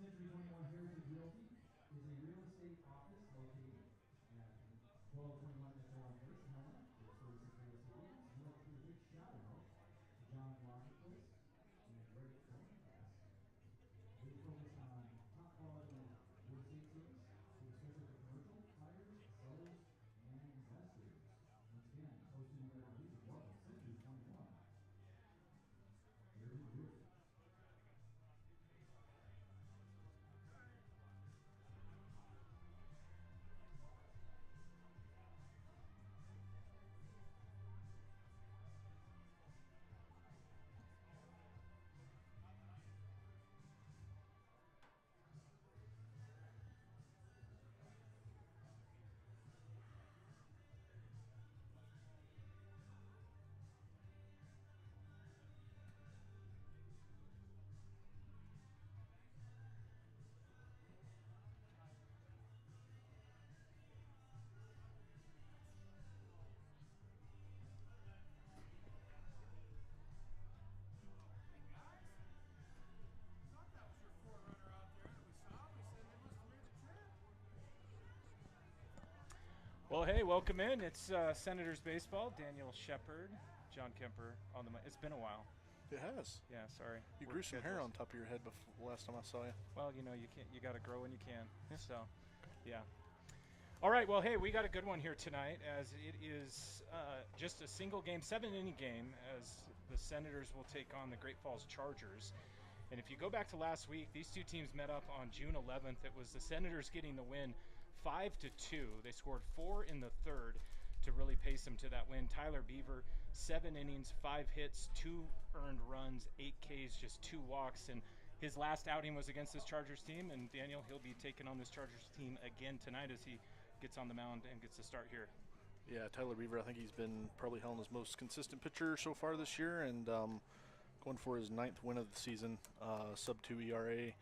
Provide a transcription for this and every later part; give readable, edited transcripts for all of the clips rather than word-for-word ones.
Century 21 Heritage Realty is a real estate office located at 1221 Metro Place, Helena. There's 36 real estate agents. We'd like to give a big shout out to John Marketplace and Greg Thornclass. They focus on top quality real estate service, especially for commercial buyers, sellers, and investors. Once again, hosting the region. Welcome, Century 21. Heritage Realty. Well, hey, welcome in. It's Senators baseball. Daniel Shepard, John Kemper on the mic. It's been a while. It has. Yeah, sorry. You grew some hair on top of your head before last time I saw you. Well, you know, you can't. You got to grow when you can. Yeah. So, yeah. All right. Well, hey, we got a good one here tonight, as it is just a single game, 7-inning game, as the Senators will take on the Great Falls Chargers. And if you go back to last week, these two teams met up on June 11th. It was the Senators getting the win 5-2. They scored 4 in the third to really pace them to that win. Tyler Beaver, 7 innings, 5 hits, 2 earned runs, 8 Ks, just 2 walks. And his last outing was against this Chargers team. And Daniel, he'll be taking on this Chargers team again tonight as he gets on the mound and gets to start here. Yeah, Tyler Beaver, I think he's been probably Helena's most consistent pitcher so far this year, and going for his 9th win of the season, sub-2 ERA.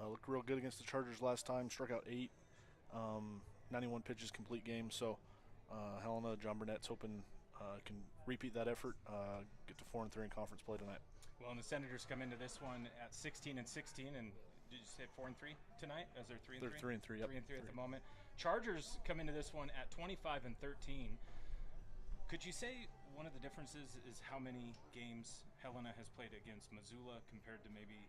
Looked real good against the Chargers last time, struck out 8, 91 pitches, complete game. So Helena, John Burnett's hoping can repeat that effort, get to 4-3 in conference play tonight. Well, and the Senators come into this one at 16-16, and did you say 4-3 tonight? As they're 3-3. They're 3-3. Yep. 3-3 at the moment. Chargers come into this one at 25-13. Could you say one of the differences is how many games Helena has played against Missoula compared to maybe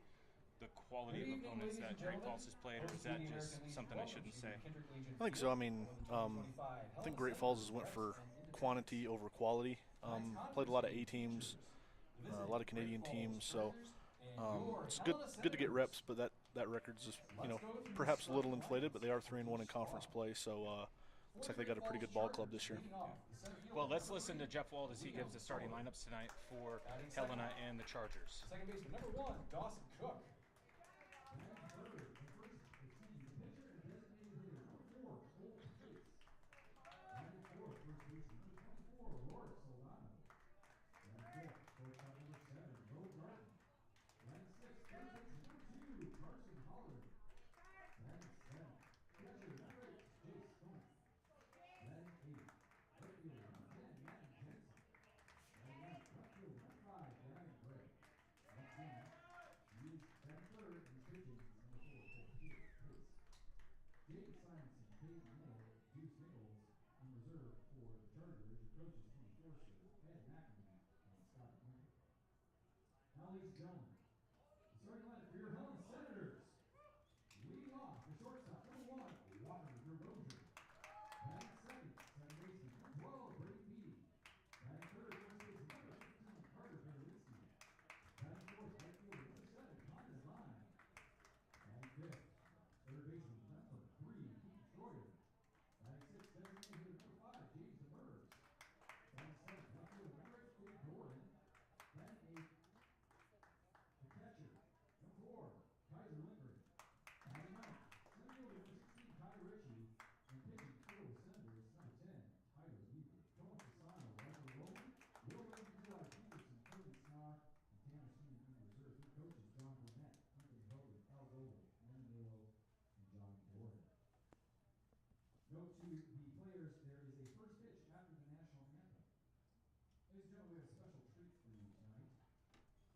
the quality of opponents that Great Falls has played, or is that just something I shouldn't say? I think so. I mean, I think Great Falls has went for quantity over quality. Played a lot of A teams, a lot of Canadian teams, so it's good to get reps. But that record's just perhaps a little inflated. But they are 3-1 in conference play, so looks like they got a pretty good ball club this year. Well, let's listen to Jeff Wald as he gives the starting lineups tonight for Helena and the Chargers. Second baseman number 1, Dawson Cook. Now, ladies and gentlemen, the starting lineup for your Helena Senators. Leading off, the shortstop, number 1, Walker DeRozier. Batting second, second baseman, number 12, Brady Beatty. Batting third, first baseman, number 15, Carter Berlinski. Batting fourth, right fielder, number 7, Connor Line. Batting fifth, third baseman, number 3, Keith Schroeder. Batting sixth, designated hitter, number 5, James DeMers. Batting seventh, left fielder, number 8, Cody Gordon. Batting eighth, catcher, number 4, Kaiser Lindgren. Batting ninth, center fielder, number 16, Ty Ritchie. And pitching for the Senators, number 10, Tyler Weaver. Thomas Fasano, Russell Roman, Will Rankin, Eli Peterson, Cody Snod, and Tanner Smith in reserve. Head coaches, John Burnett, Anthony Hogan, Al Gold, Lenny Milo, and John Gordon. Note to the players, there is a first pitch after the national anthem. Ladies and gentlemen, we have a special treat for you tonight.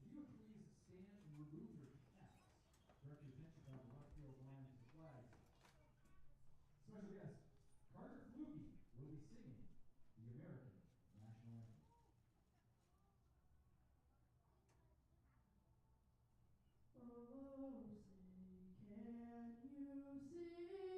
If you would please stand and remove your caps. Direct your attention down the left field line to the flags. Special guest, Carter Fluke will be singing the American National Anthem. Oh, say, can you see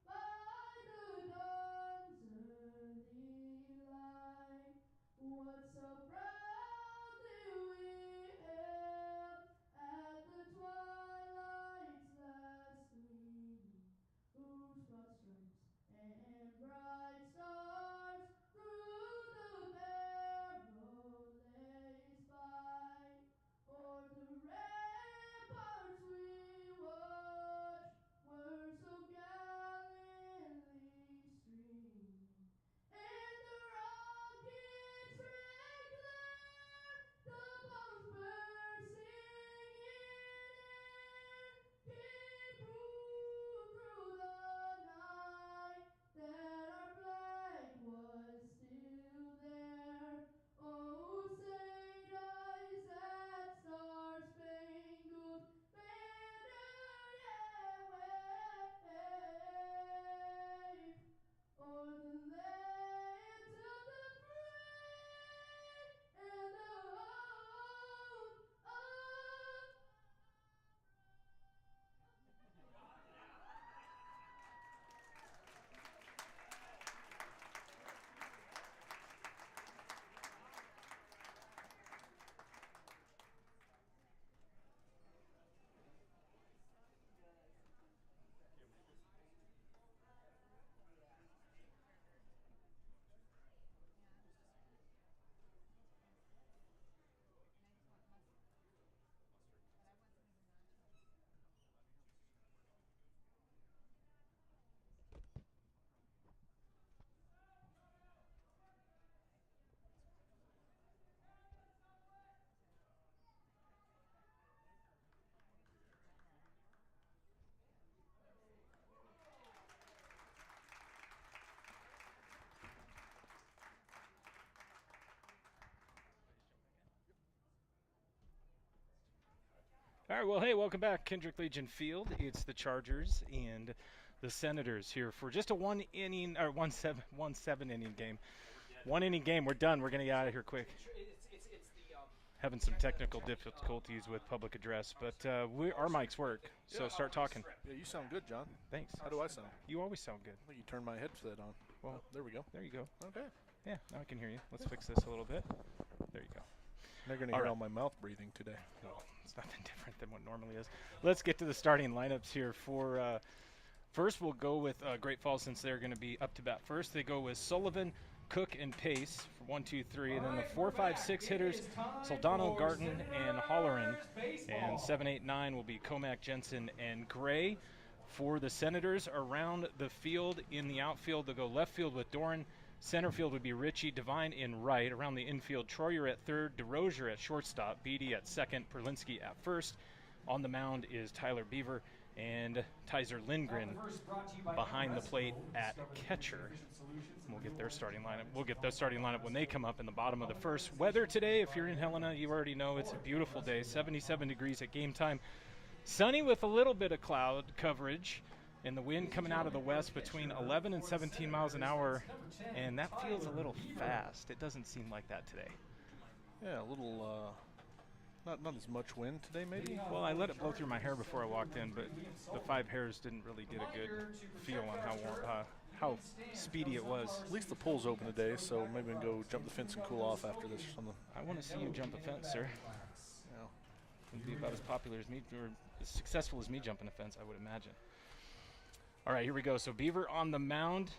by the dawn's early light what so proudly we hailed at the twilight's last gleaming, whose broad stripes and bright stars through the bare road lays by, o'er the ramparts we watched were so gallantly streaming, and the rockets' red glare, the bombs bursting in air, gave proof through the night that our flag was still there. Oh, say does that star-spangled banner yet wave o'er the land of the free and the home of All right, well, hey, welcome back, Kendrick Legion Field. It's the Chargers and the Senators here for just a one seven inning game. 1 inning game. We're done. We're gonna get out of here quick. Having some technical difficulties with public address, but our mics work. So start talking. Yeah, you sound good, John. Thanks. How do I sound? You always sound good. Well, you turned my headset on. Well, there we go. There you go. Okay. Yeah, now I can hear you. Let's fix this a little bit. There you go. They're going to hear all my mouth breathing today. Well, it's nothing different than what normally is. Let's get to the starting lineups here. For first, we'll go with Great Falls since they're going to be up to bat first. They go with Sullivan, Cook, and Pace for 1, 2, 3. And then the 4, 5, 6 hitters, Soldano, Garton, and Holleran. And 7, 8, 9 will be Comack, Jensen, and Gray. For the Senators, around the field in the outfield, they'll go left field with Doran. Center field would be Ritchie, Devine in right. Around the infield, Troyer at third, DeRozier at shortstop, Beatty at second, Perlinsky at first. On the mound is Tyler Beaver and Tyser Lindgren behind the plate at catcher. We'll get their starting lineup. We'll get their starting lineup when they come up in the bottom of the first. Weather today, if you're in Helena, you already know it's a beautiful day. 77 degrees at game time. Sunny with a little bit of cloud coverage. And the wind coming out of the west between 11 and 17 miles an hour, and that feels a little fast. It doesn't seem like that today. Yeah, a little, not as much wind today, maybe? Well, I let it blow through my hair before I walked in, but the 5 hairs didn't really get a good feel on how speedy it was. At least the pool's open today, so maybe we can go jump the fence and cool off after this or something. I want to see you jump a fence, sir. Yeah. It'd be about as popular as me, or as successful as me jumping a fence, I would imagine. All right, here we go. So Beaver on the mound,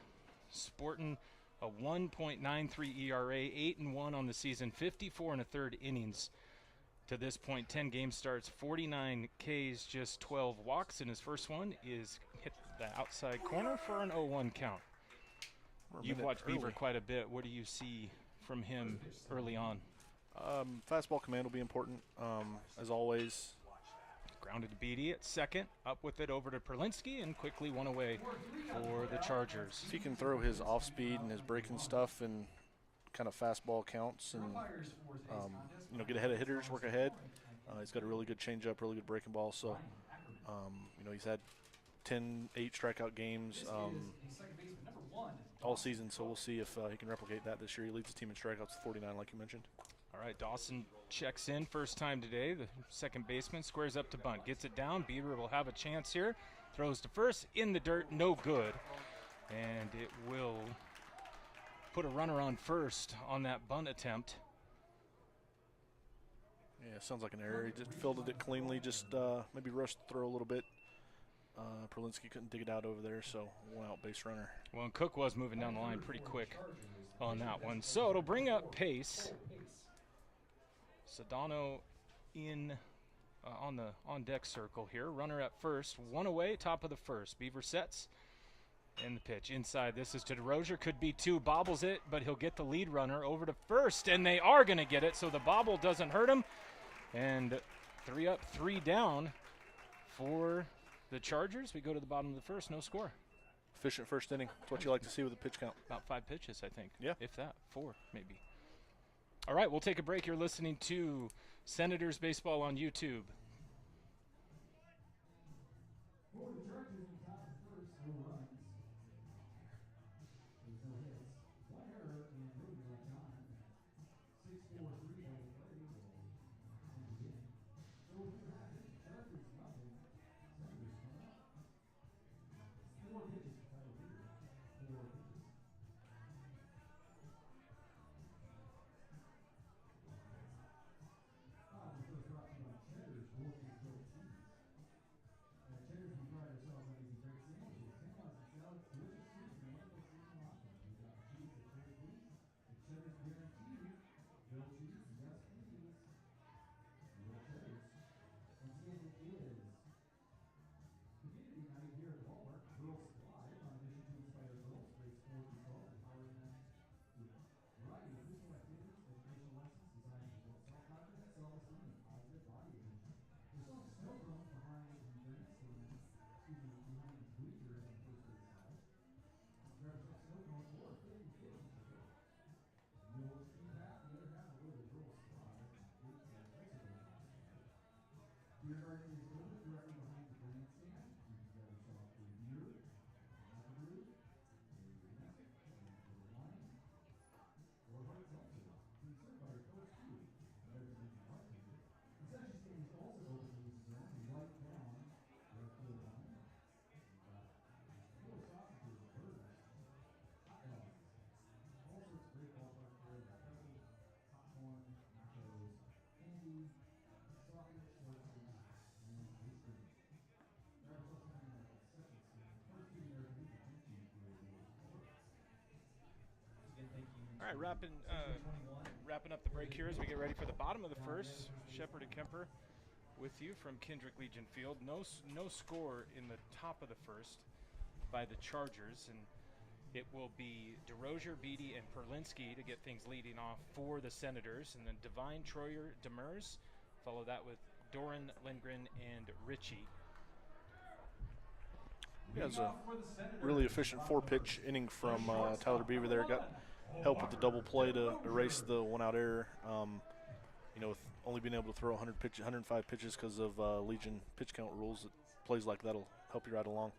sporting a 1.93 ERA, 8-1 on the season, 54 1/3 innings to this point. 10 game starts, 49 Ks, just 12 walks, and his first one is hit the outside corner for an 0-1 count. You've watched Beaver quite a bit. What do you see from him early on? Fastball command will be important, as always. Grounded to Beatty at second, up with it over to Perlinsky, and quickly one away for the Chargers. If he can throw his off speed and his breaking stuff and kind of fastball counts and get ahead of hitters, work ahead. He's got a really good changeup, really good breaking ball. So He's had 8 strikeout games all season, so we'll see if he can replicate that this year. He leads the team in strikeouts with 49, like you mentioned. All right, Dawson checks in first time today. The second baseman squares up to bunt, gets it down. Bieber will have a chance here. Throws to first, in the dirt, no good. And it will put a runner on first on that bunt attempt. Yeah, sounds like an error. He just fielded it cleanly, just maybe rushed the throw a little bit. Perlinski couldn't dig it out over there, so 1 out base runner. Well, and Cook was moving down the line pretty quick on that one. So it'll bring up pace. Sedano in on deck circle here. Runner at first, 1 away, top of the first. Beaver sets. And the pitch inside. This is to DeRozier. Could be 2. Bobbles it, but he'll get the lead runner over to first, and they are going to get it, so the bobble doesn't hurt him. And 3 up, 3 down for the Chargers. We go to the bottom of the first, no score. Efficient first inning. That's what you like to see with a pitch count. About 5 pitches, I think. Yeah. If that, 4 maybe. All right, we'll take a break. You're listening to Senators Baseball on YouTube. For the Chargers in the top of the first, no runs. There's no hits. 1 error and nobody left on. 6-4-3 double play will end the game. So if you have it, Chargers nothing. Senators coming up. 4 pitches to Tyler Beaver. 4 pitches. The first brought to you by Cheddar's Locally Built Cheese. At Cheddar's, we pride ourselves on making great sandwiches, hamburgers, and salads, delicious cheese, and wonderful seasonal options. We've got cheese at Cheddar's Beef, and Cheddar's guaranteed grilled cheese, yes, please. Real Cheddar's. Once again, it is community night here at the ballpark. Girls Live on a mission to inspire girls, grades 4 through 12, empowering them with a variety of physical activities, educational lessons designed to build self-confidence, self-esteem, and positive body image. We're selling snow cones behind the grandstand, behind the bleachers on the first base side. Grab a snow cone or 50 kids for sure. You'll see half, the other half will go to Girls Live, and also going on Saturday. Beer garden is open directly behind the grandstand. You can grab yourself a beer, a brew, a domestic, a wine, or hard seltzer. Being served by your coach too. Better than the bartender. Concession stand is also open, ladies and gentlemen. Right down, right field line. We've got little sausages, burgers, hot dogs, all sorts of great ballpark fare. We've got pretzels, popcorn, nachos, candy, chocolate, shorts, and ice cream. Grab yourself something like a concession stand. First, give me your thank you for your support. Again, thank you. All right, wrapping up the break here as we get ready for the bottom of the first. Shepard and Kemper with you from Kendrick Legion Field. No score in the top of the first by the Chargers, and it will be DeRozier, Beatty, and Perlinski to get things leading off for the Senators, and then Devine, Troyer, Demers. Follow that with Doran, Lindgren, and Ritchie. Yeah, it was a really efficient 4-pitch inning from Tyler Beaver there. Got help with the double play to erase the 1-out error. With only being able to throw 105 pitches because of Legion pitch count rules, plays like that'll help you right along.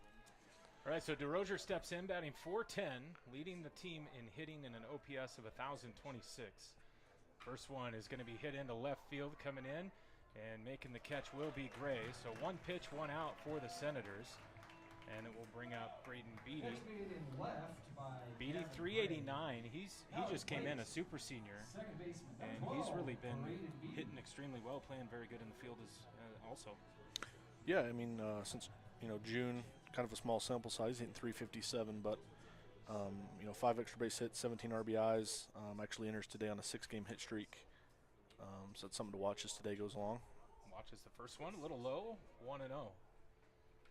All right, so DeRozier steps in, batting .410, leading the team in hitting in an OPS of 1,026. First one is going to be hit into left field coming in, and making the catch will be Gray. So 1 pitch, 1 out for the Senators, and it will bring up Braden Beatty. Pitch made in left by Beatty, Gavin 389. He just came in a super senior, Second baseman. and he's really been hitting extremely well, playing very good in the field as also. Yeah, I mean, since June, kind of a small sample size, hitting .357, but 5 extra base hits, 17 RBIs. Actually enters today on a 6-game hit streak, so that's something to watch as today goes along. Watches the first one, a little low, 1-0.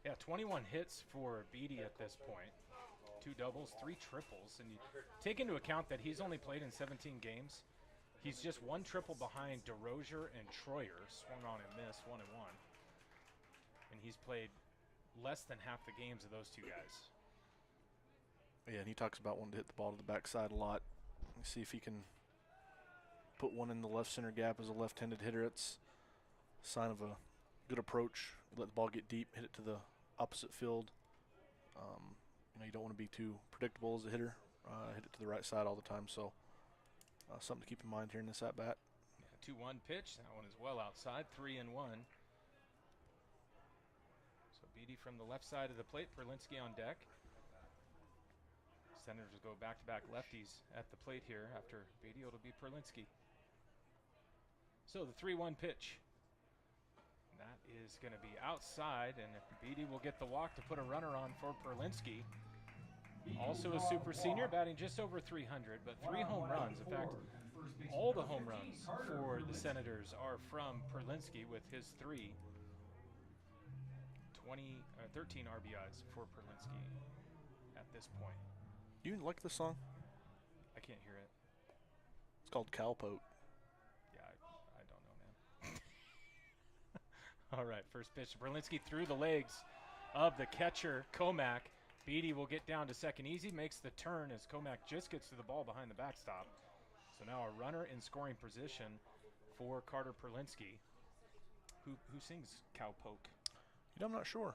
Yeah, 21 hits for Beatty at this point. 2 doubles, 3 triples, and you take into account that he's only played in 17 games. He's just 1 triple behind DeRozier and Troyer, swung on and missed 1-1. And he's played less than half the games of those 2 guys. Yeah, and he talks about wanting to hit the ball to the backside a lot. Let's see if he can put one in the left center gap as a left-handed hitter. It's a sign of a good approach. Let the ball get deep, hit it to the opposite field. You don't want to be too predictable as a hitter. Hit it to the right side all the time. So something to keep in mind here in this at-bat. 2-1 pitch. That one is well outside. 3-1. So Beatty from the left side of the plate. Perlinski on deck. Senators go back-to-back lefties at the plate here. After Beatty, it'll be Perlinski. So the 3-1 pitch. That is going to be outside, and Beatty will get the walk to put a runner on for Perlinski. Also a super senior, batting just over 300, but 3 home runs. In fact, all the home runs for the Senators are from Perlinski with his 3. 13 RBIs for Perlinski at this point. You like this song? I can't hear it. It's called Cowpoke. Yeah, I don't know, man. All right, first pitch to Perlinski through the legs of the catcher, Comack. Beatty will get down to second easy, makes the turn as Comack just gets to the ball behind the backstop. So now a runner in scoring position for Carter Perlinski. Who sings Cowpoke? I'm not sure.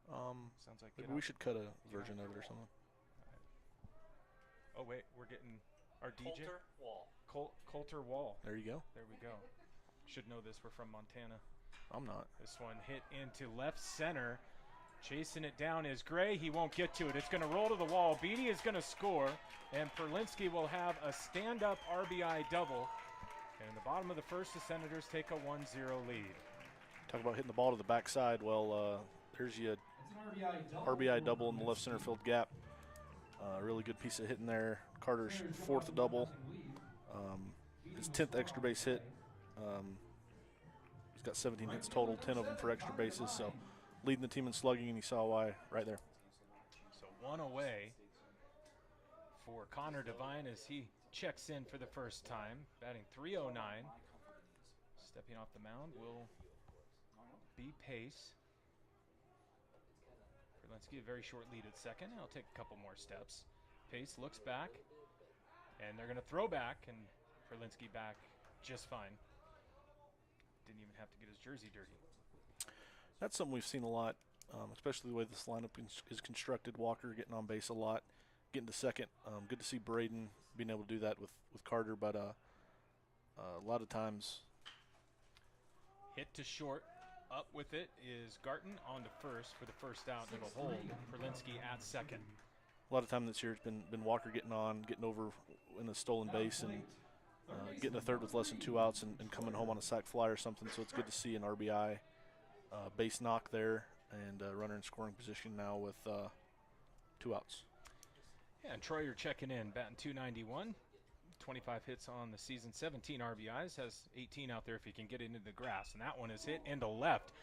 Sounds like Maybe we should cut a version of it or something. Oh, wait, we're getting our DJ. Coulter Wall. Coulter Wall. There you go. There we go. Should know this. We're from Montana. I'm not. This one hit into left center. Chasing it down is Gray. He won't get to it. It's going to roll to the wall. Beatty is going to score, and Perlinski will have a stand-up RBI double. And in the bottom of the first, the Senators take a 1-0 lead. Talk about hitting the ball to the backside. Well, there's your It's an RBI double in the left center field gap. Really good piece of hitting there. Carter's 4th double. His 10th extra base hit. He's got 17 hits total, 10 of them for extra bases. So leading the team in slugging, and you saw why right there. So one away for Connor Devine as he checks in for the first time, batting .309. Stepping off the mound will be Pace. Perlinski, a very short lead at second. He'll take a couple more steps. Pace looks back, and they're going to throw back, and Perlinski back just fine. Didn't even have to get his jersey dirty. That's something we've seen a lot, especially the way this lineup is constructed. Walker getting on base a lot, getting to second. Good to see Braden being able to do that with Carter, but a lot of times. Hit to short. Up with it is Garton on to first for the first out, and it'll hold Perlinski at second. A lot of time this year it's been Walker getting over in the stolen base and getting a third with less than 2 outs and coming home on a sac fly or something. So it's good to see an RBI base knock there and runner in scoring position now with 2 outs. Yeah, and Troyer checking in, batting .291. 25 hits on the season, 17 RBIs, has 18 out there if he can get it into the grass. And that one is hit into left.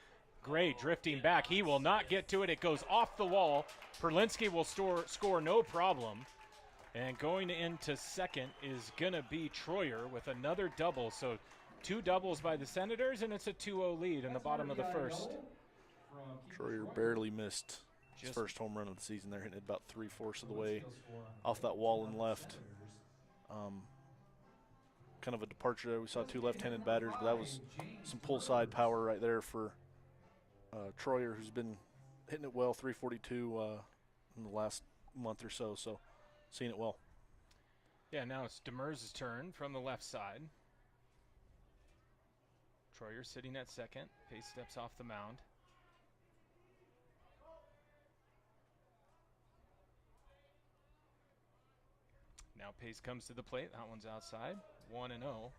Gray drifting back. He will not get to it. It goes off the wall. Perlinski will score no problem. And going into second is going to be Troyer with another double. So 2 doubles by the Senators, and it's a 2-0 lead in the bottom of the first. Troyer barely missed his first home run of the season there, hitting it about 3/4 of the way off that wall and left. Kind of a departure there. We saw 2 left-handed batters, but that was some pull-side power right there for Troyer, who's been hitting it well, 342 in the last month or so, so seeing it well. Yeah, now it's Demers' turn from the left side. Troyer sitting at second. Pace steps off the mound. Now Pace comes to the plate. That one's outside. 1-0.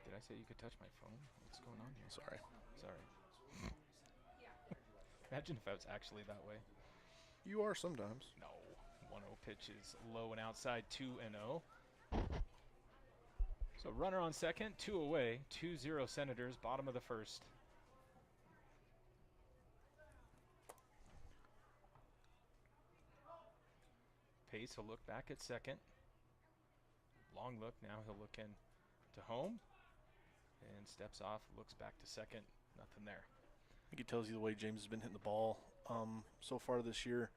Did I say you could touch my phone? What's going on here? Sorry. Imagine if I was actually that way. You are sometimes. No. 1-0 pitch is low and outside. 2-0. So runner on second, 2 away. 2-0 Senators, bottom of the first. Pace will look back at second. Long look. Now he'll look in to home. And steps off, looks back to second. Nothing there. I think it tells you the way James has been hitting the ball so far this year.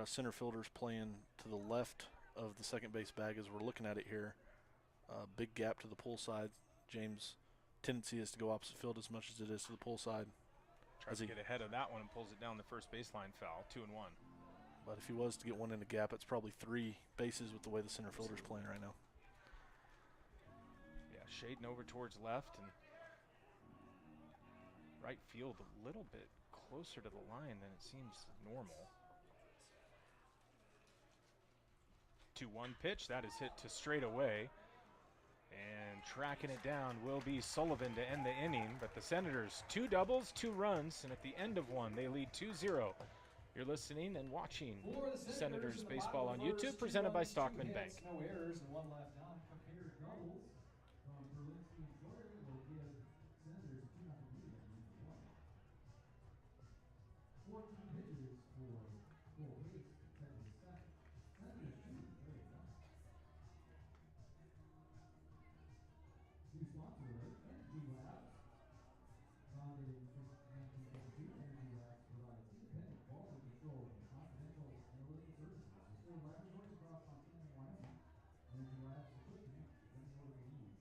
Center fielder's playing to the left of the second base bag as we're looking at it here. Big gap to the pull side. James' tendency is to go opposite field as much as it is to the pull side. Tries to get ahead of that one and pulls it down the first baseline foul, 2-1. But if he was to get one in the gap, it's probably 3 bases with the way the center fielder's playing right now. Yeah, shading over towards left and right field a little bit closer to the line than it seems normal. 2-1 pitch, that is hit to straight away. And tracking it down will be Sullivan to end the inning, but the Senators 2 doubles, 2 runs, and at the end of one, they lead 2-0. You're listening and watching For the Senators in the Baseball bottom on of the YouTube, first, presented by 2 runs, 2 Stockman hits, Bank. No errors and 1 left out. A pair of doubles from Berlinski and Sawyer will give Senators a 2-0 lead at the end of 1. 14 pitches for full base, set to the second. Senators 2, very nice. 2 sponsor alert, Energy Labs. Founded in 1952, Energy Labs provides independent quality control and confidential analytical services with 4 laboratories across Montana and Wyoming. Energy Labs equipment is any order for needs.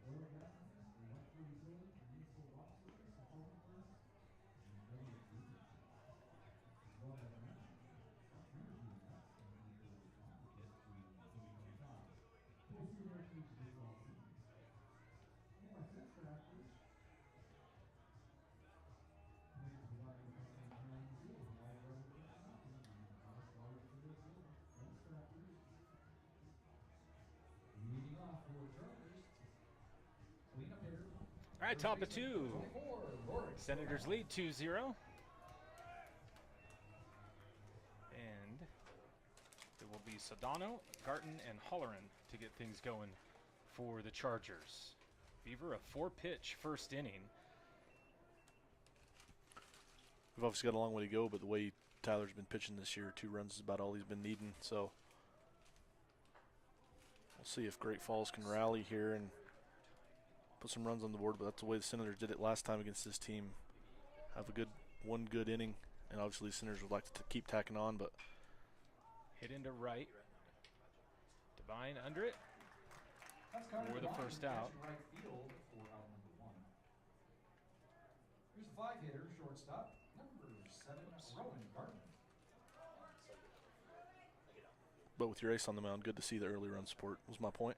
Oil and gas companies, electrical utilities, municipal water service, consulting firms, and government agencies. As well as Energy Labs and the first responders to 2025. We'll see their future baseball season. And by Sense Crafters, committed to providing the customer training and tools and all the relevant information on how to start a field business. Sense Crafters. Leading off for Chargers. Cleanup hitter. All right, top of 2. 24, Rory. Senators lead 2-0. And it will be Sedano, Garton, and Holleran to get things going for the Chargers. Beaver, a 4-pitch first inning. We've obviously got a long way to go, but the way Tyler's been pitching this year, 2 runs is about all he's been needing. So we'll see if Great Falls can rally here and put some runs on the board, but that's the way the Senators did it last time against this team. Have one good inning, and obviously the Senators would like to keep tacking on, but Hit into right. Divine under it. That's Carter For the Devine first catching out. right field for out number 1. Here's the 5-hitter, shortstop, number 7, Rowan Gardner. but with your ace on the mound, good to see the early run support was my point.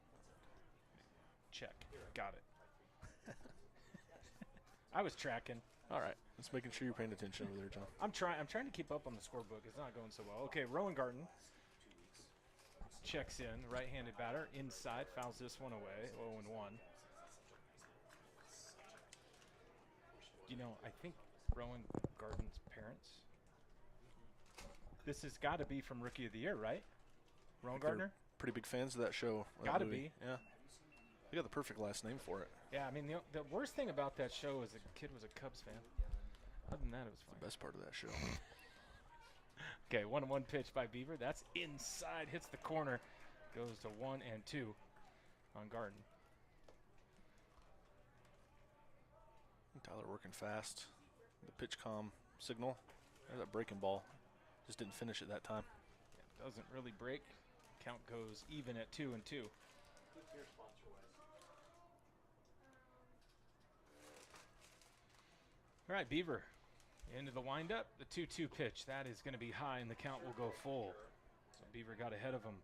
Check. Got it. I was tracking. All right, just making sure you're paying attention over there, John. I'm trying to keep up on the scorebook. It's not going so well. Okay, Rowan Garten checks in, right-handed batter, inside, fouls this one away, 0-1. You know, I think Rowan Garden's parents, this has got to be from Rookie of the Year, right? Rowan They're Gardner? Pretty big fans of that show. that Gotta movie. be. Yeah. They got the perfect last name for it. Yeah, I mean, the worst thing about that show is the kid was a Cubs fan. Other than that, it was fine. The best part of that show. Okay, 1-1 pitch by Beaver. That's inside, hits the corner, goes to 1-2 on Garden. Tyler working fast. The pitch calm signal. There's that breaking ball. Just didn't finish it that time. Yeah, doesn't really break. Count goes even at 2-2. All right, Beaver into the windup. The 2-2 pitch. That is going to be high, and the count will go full. So Beaver got ahead of him.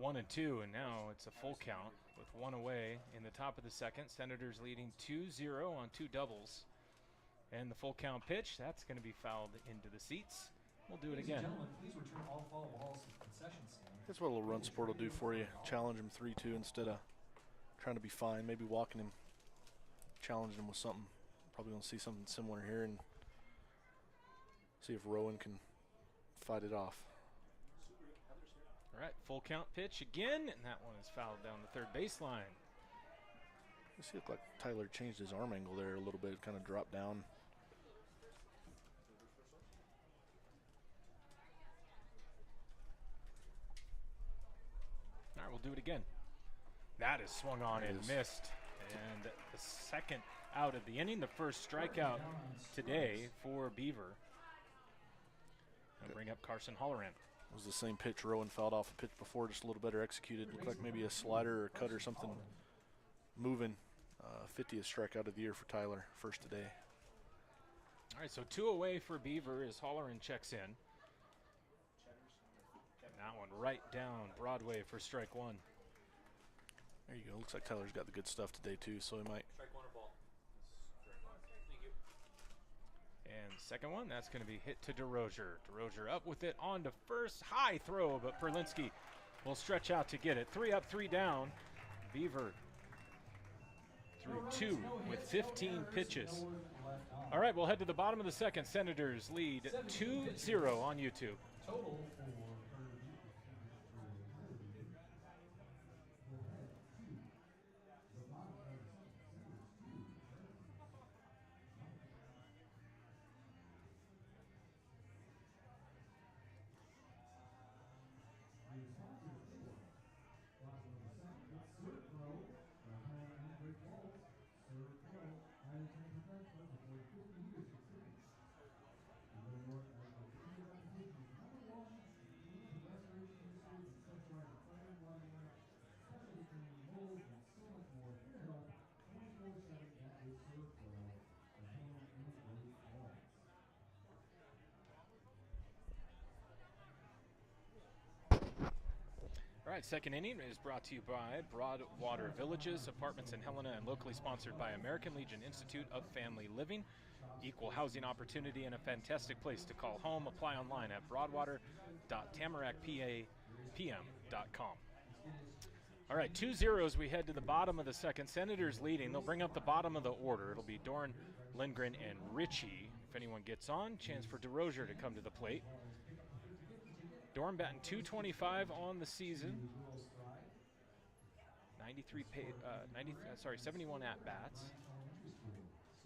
1-2, and now it's a full count with 1 away in the top of the second. Senators leading 2-0 on 2 doubles. And the full count pitch, that's going to be fouled into the seats. We'll do it Ladies and again. gentlemen, please return all foul balls to the concession stand. That's what a little run support will do for you. Challenge him 3-2 instead of trying to be fine. Maybe walking him, challenging him with something. Probably going to see something similar here and see if Rowan can fight it off. All right, full count pitch again, and that one is fouled down the third baseline. You see, it looked like Tyler changed his arm angle there a little bit. It kind of dropped down. All right, we'll do it again. That is swung on There it and is. missed. And the second out of the inning, the first strikeout today for Beaver. And bring up Carson Holleran. was the same pitch Rowan fouled off a pitch before, just a little better executed. Looked like maybe a slider or a cut or something moving. 50th strikeout of the year for Tyler, first today. All right, so 2 away for Beaver as Holleran checks in. That one right down Broadway for strike one. There you go. Looks like Tyler's got the good stuff today, too, so he might. Strike one or ball. Thank you. And second one, that's going to be hit to DeRozier. DeRozier up with it on to first. High throw, but Perlinski will stretch out to get it. 3 up, 3 down. Beaver through 2 with 15 pitches. All right, we'll head to the bottom of the second. Senators lead 2-0 on YouTube. Total All right, second inning is brought to you by Broadwater Villages, apartments in Helena, and locally sponsored by American Legion Institute of Family Living. Equal housing opportunity and a fantastic place to call home. Apply online at broadwater.tamaracpm.com. All right, 2-0 as we head to the bottom of the second. Senators leading. They'll bring up the bottom of the order. It'll be Doran, Lindgren, and Ritchie. If anyone gets on, chance for DeRozier to come to the plate. Doran batting .225 on the season. 71 at-bats.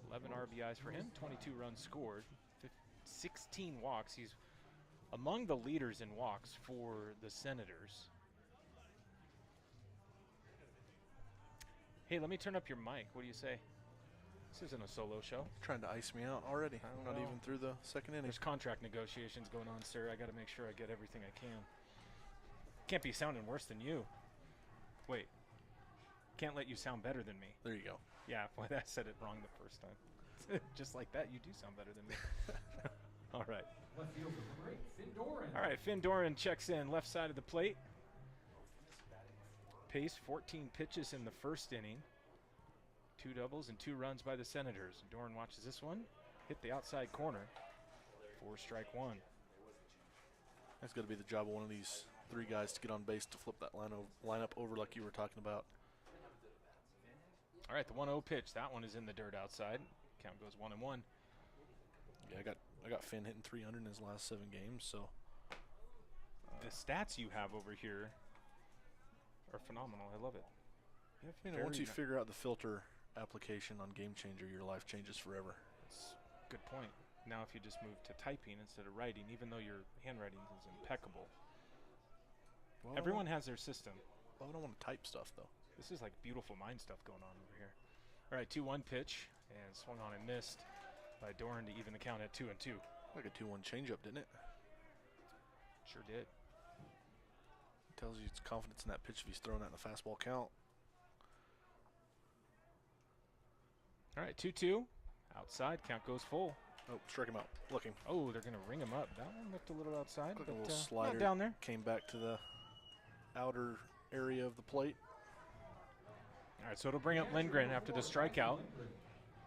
11 RBIs for him, 22 runs scored, 16 walks. He's among the leaders in walks for the Senators. Hey, let me turn up your mic. What do you say? This isn't a solo show. Trying to ice me out already. I don't Not know. even through the second inning. There's contract negotiations going on, sir. I got to make sure I get everything I can. Can't be sounding worse than you. Wait. Can't let you sound better than me. There you go. Yeah, boy, I said it wrong the first time. Just like that, you do sound better than me. All right. Left fielder, great. Finn Doran. All right, Finn Doran checks in left side of the plate. Pace 14 pitches in the first inning. 2 doubles and 2 runs by the Senators. Doran watches this one. Hit the outside corner. 4 strike 1. That's got to be the job of one of these 3 guys to get on base to flip that lineup over like you were talking about. All right, the 1-0 pitch. That one is in the dirt outside. Count goes 1-1. Yeah, I got Finn hitting 300 in his last 7 games, so. The stats you have over here are phenomenal. I love it. You know, once you figure out the filter application on Game Changer, your life changes forever. That's a good point. Now if you just move to typing instead of writing, even though your handwriting is impeccable. Well, Everyone has their system. Well, I don't want to type stuff, though. This is like beautiful mind stuff going on over here. All right, 2-1 pitch, and swung on and missed by Doran to even the count at 2-2. Like a 2-1 changeup, didn't it? Sure did. Tells you it's confidence in that pitch if he's throwing that in the fastball count. All right, 2-2. Outside, count goes full. Oh, struck him out. Looking. Oh, they're going to ring him up. That one looked a little outside, Like but a little not slider. down there. Came back to the outer area of the plate. All right, so it'll bring up Lindgren after the strikeout.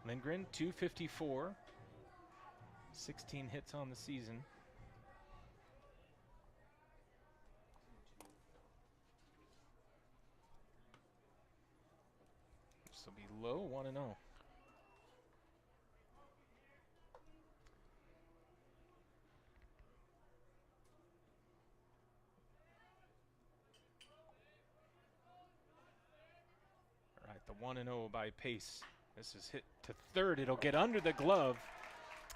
Lindgren, 254. 16 hits on the season. This will be low, 1-0. All right, the 1-0 by Pace. This is hit to third. It'll get under the glove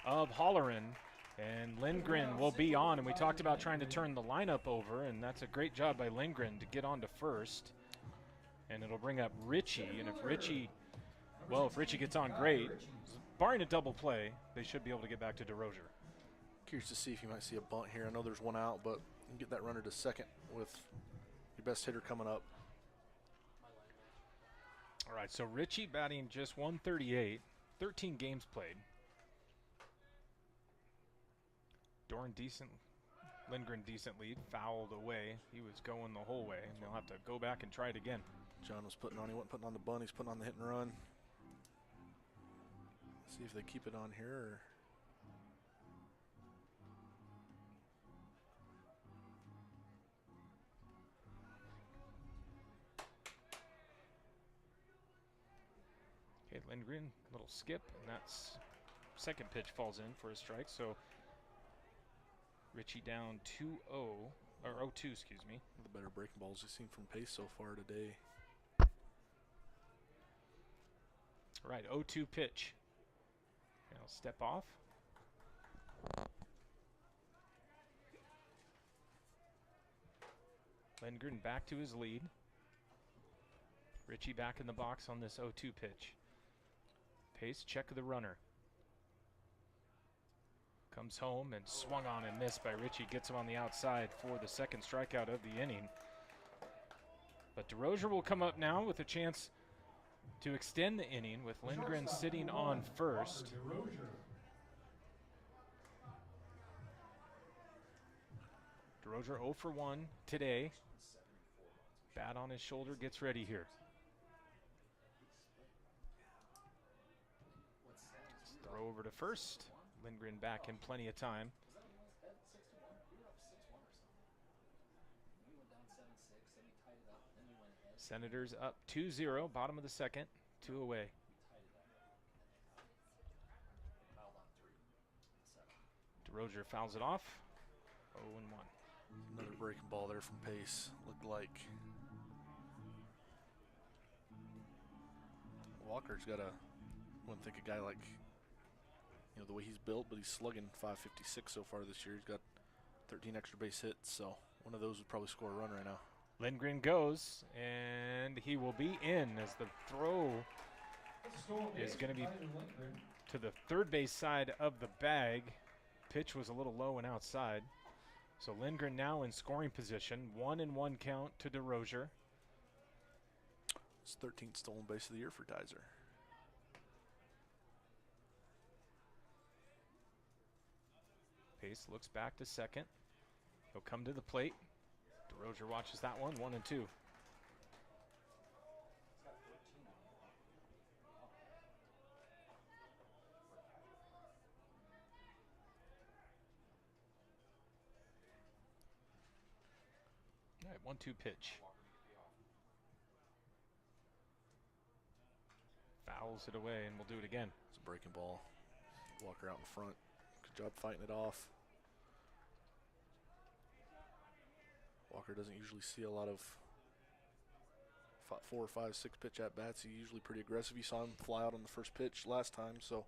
of Holleran, and Lindgren will be on. And we talked about trying to turn the lineup over, and that's a great job by Lindgren to get on to first. And it'll bring up Ritchie, and if Ritchie gets on great, barring a double play, they should be able to get back to DeRozier. Curious to see if you might see a bunt here. I know there's one out, but and get that runner to second with your best hitter coming up. All right, so Richie batting just 138, 13 games played. Doran decent, Lindgren decent lead, fouled away. He was going the whole way, and they'll have to go back and try it again. John was putting on, he wasn't putting on the bunt, he's putting on the hit and run. See if they keep it on here. Or Okay, Lindgren, little skip, and that's second pitch falls in for a strike. So Richie down 2-0, or 0-2, excuse me. the better breaking balls we've seen from Pace so far today. All right, 0-2 pitch. And I'll step off. Lindgren back to his lead. Richie back in the box on this 0-2 pitch. Pace, check the runner. Comes home and swung on and missed by Richie. Gets him on the outside for the second strikeout of the inning. But DeRozier will come up now with a chance to extend the inning with Lindgren sitting on first. DeRozier 0 for 1 today. Bat on his shoulder, gets ready here. Throw over to first. Lindgren back in plenty of time. Senators up 2-0, bottom of the second, 2 away. DeRozier fouls it off. 0-1. Another breaking ball there from Pace. Looked like Walker's got a, wouldn't think a guy like, you know, the way he's built, but he's slugging .556 so far this year. He's got 13 extra base hits, so one of those would probably score a run right now. Lindgren goes, and he will be in as the throw is going to be to the third base side of the bag. Pitch was a little low and outside. So Lindgren now in scoring position. 1-1 count to DeRozier. It's 13th stolen base of the year for Dyser. Pace looks back to second. He'll come to the plate. DeRozier watches that one. 1-2. All right, 1-2 pitch. Fouls it away, and we'll do it again. It's a breaking ball. Walker out in front. Good job fighting it off. Walker doesn't usually see a lot of 4, 5, 6 pitch at bats. He's usually pretty aggressive. You saw him fly out on the first pitch last time, so.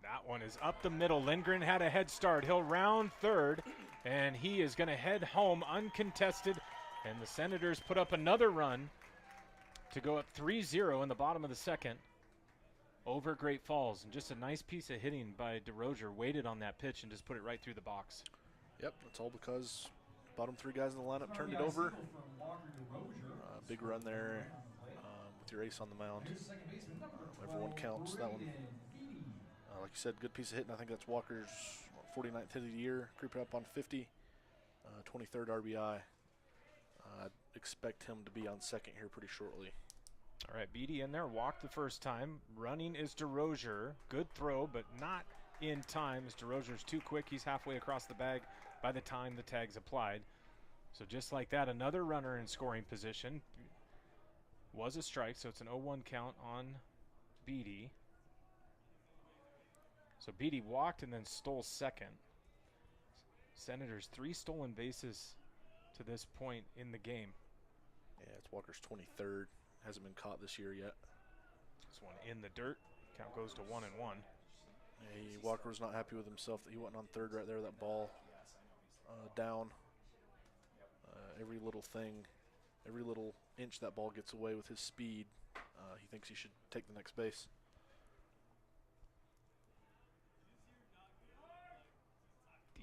That one is up the middle. Lindgren had a head start. He'll round third, and he is going to head home uncontested. And the Senators put up another run to go up 3-0 in the bottom of the second over Great Falls. And just a nice piece of hitting by DeRozier. Waited on that pitch and just put it right through the box. Yep, that's all because bottom 3 guys in the lineup turned it over. Big run there with your ace on the mound. Everyone counts. That one, like you said, good piece of hitting. I think that's Walker's 49th hit of the year, creeping up on 50, 23rd RBI. I'd expect him to be on second here pretty shortly. All right, Beatty in there, walked the first time. Running is DeRozier. Good throw, but not in time as DeRozier's too quick. He's halfway across the bag by the time the tag's applied. So just like that, another runner in scoring position. Was a strike, so it's an 0-1 count on Beatty. So Beatty walked and then stole second. Senators 3 stolen bases to this point in the game. Yeah, it's Walker's 23rd. Hasn't been caught this year yet. This one in the dirt. Count goes to 1-1. Walker was not happy with himself that he wasn't on third right there. That ball down. Every little thing, every little inch that ball gets away with his speed, he thinks he should take the next base.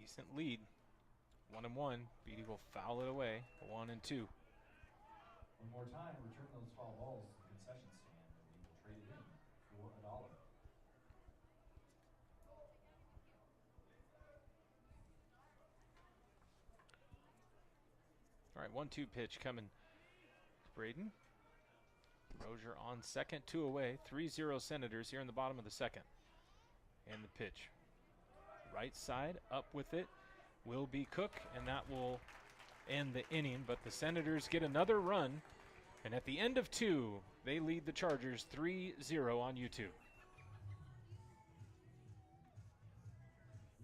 Decent lead. 1-1. Beatty will foul it away. 1-2. One more time, return those foul balls to the concession stand, and we will trade it in for $1. All right, 1-2 pitch coming. Braden. Rozier on second, 2 away. 3-0 Senators here in the bottom of the second. And the pitch. Right side, up with it will be Cook, and that will end the inning. But the Senators get another run, and at the end of 2, they lead the Chargers 3-0 on YouTube.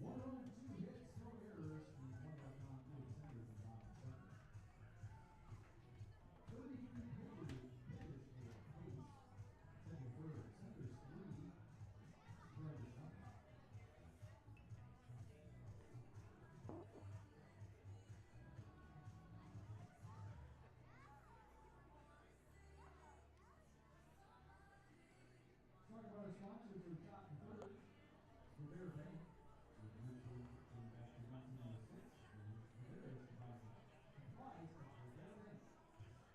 1 run, 2 hits, no errors, and one left on for the Senators in the bottom second. 33 pitches for Pace. Second third, Senators 3, Chargers 1. Talk about our sponsors for top and third. Rivera Bank. With Mercury dating back to 1996. Rivera is complies with Rivera Bank.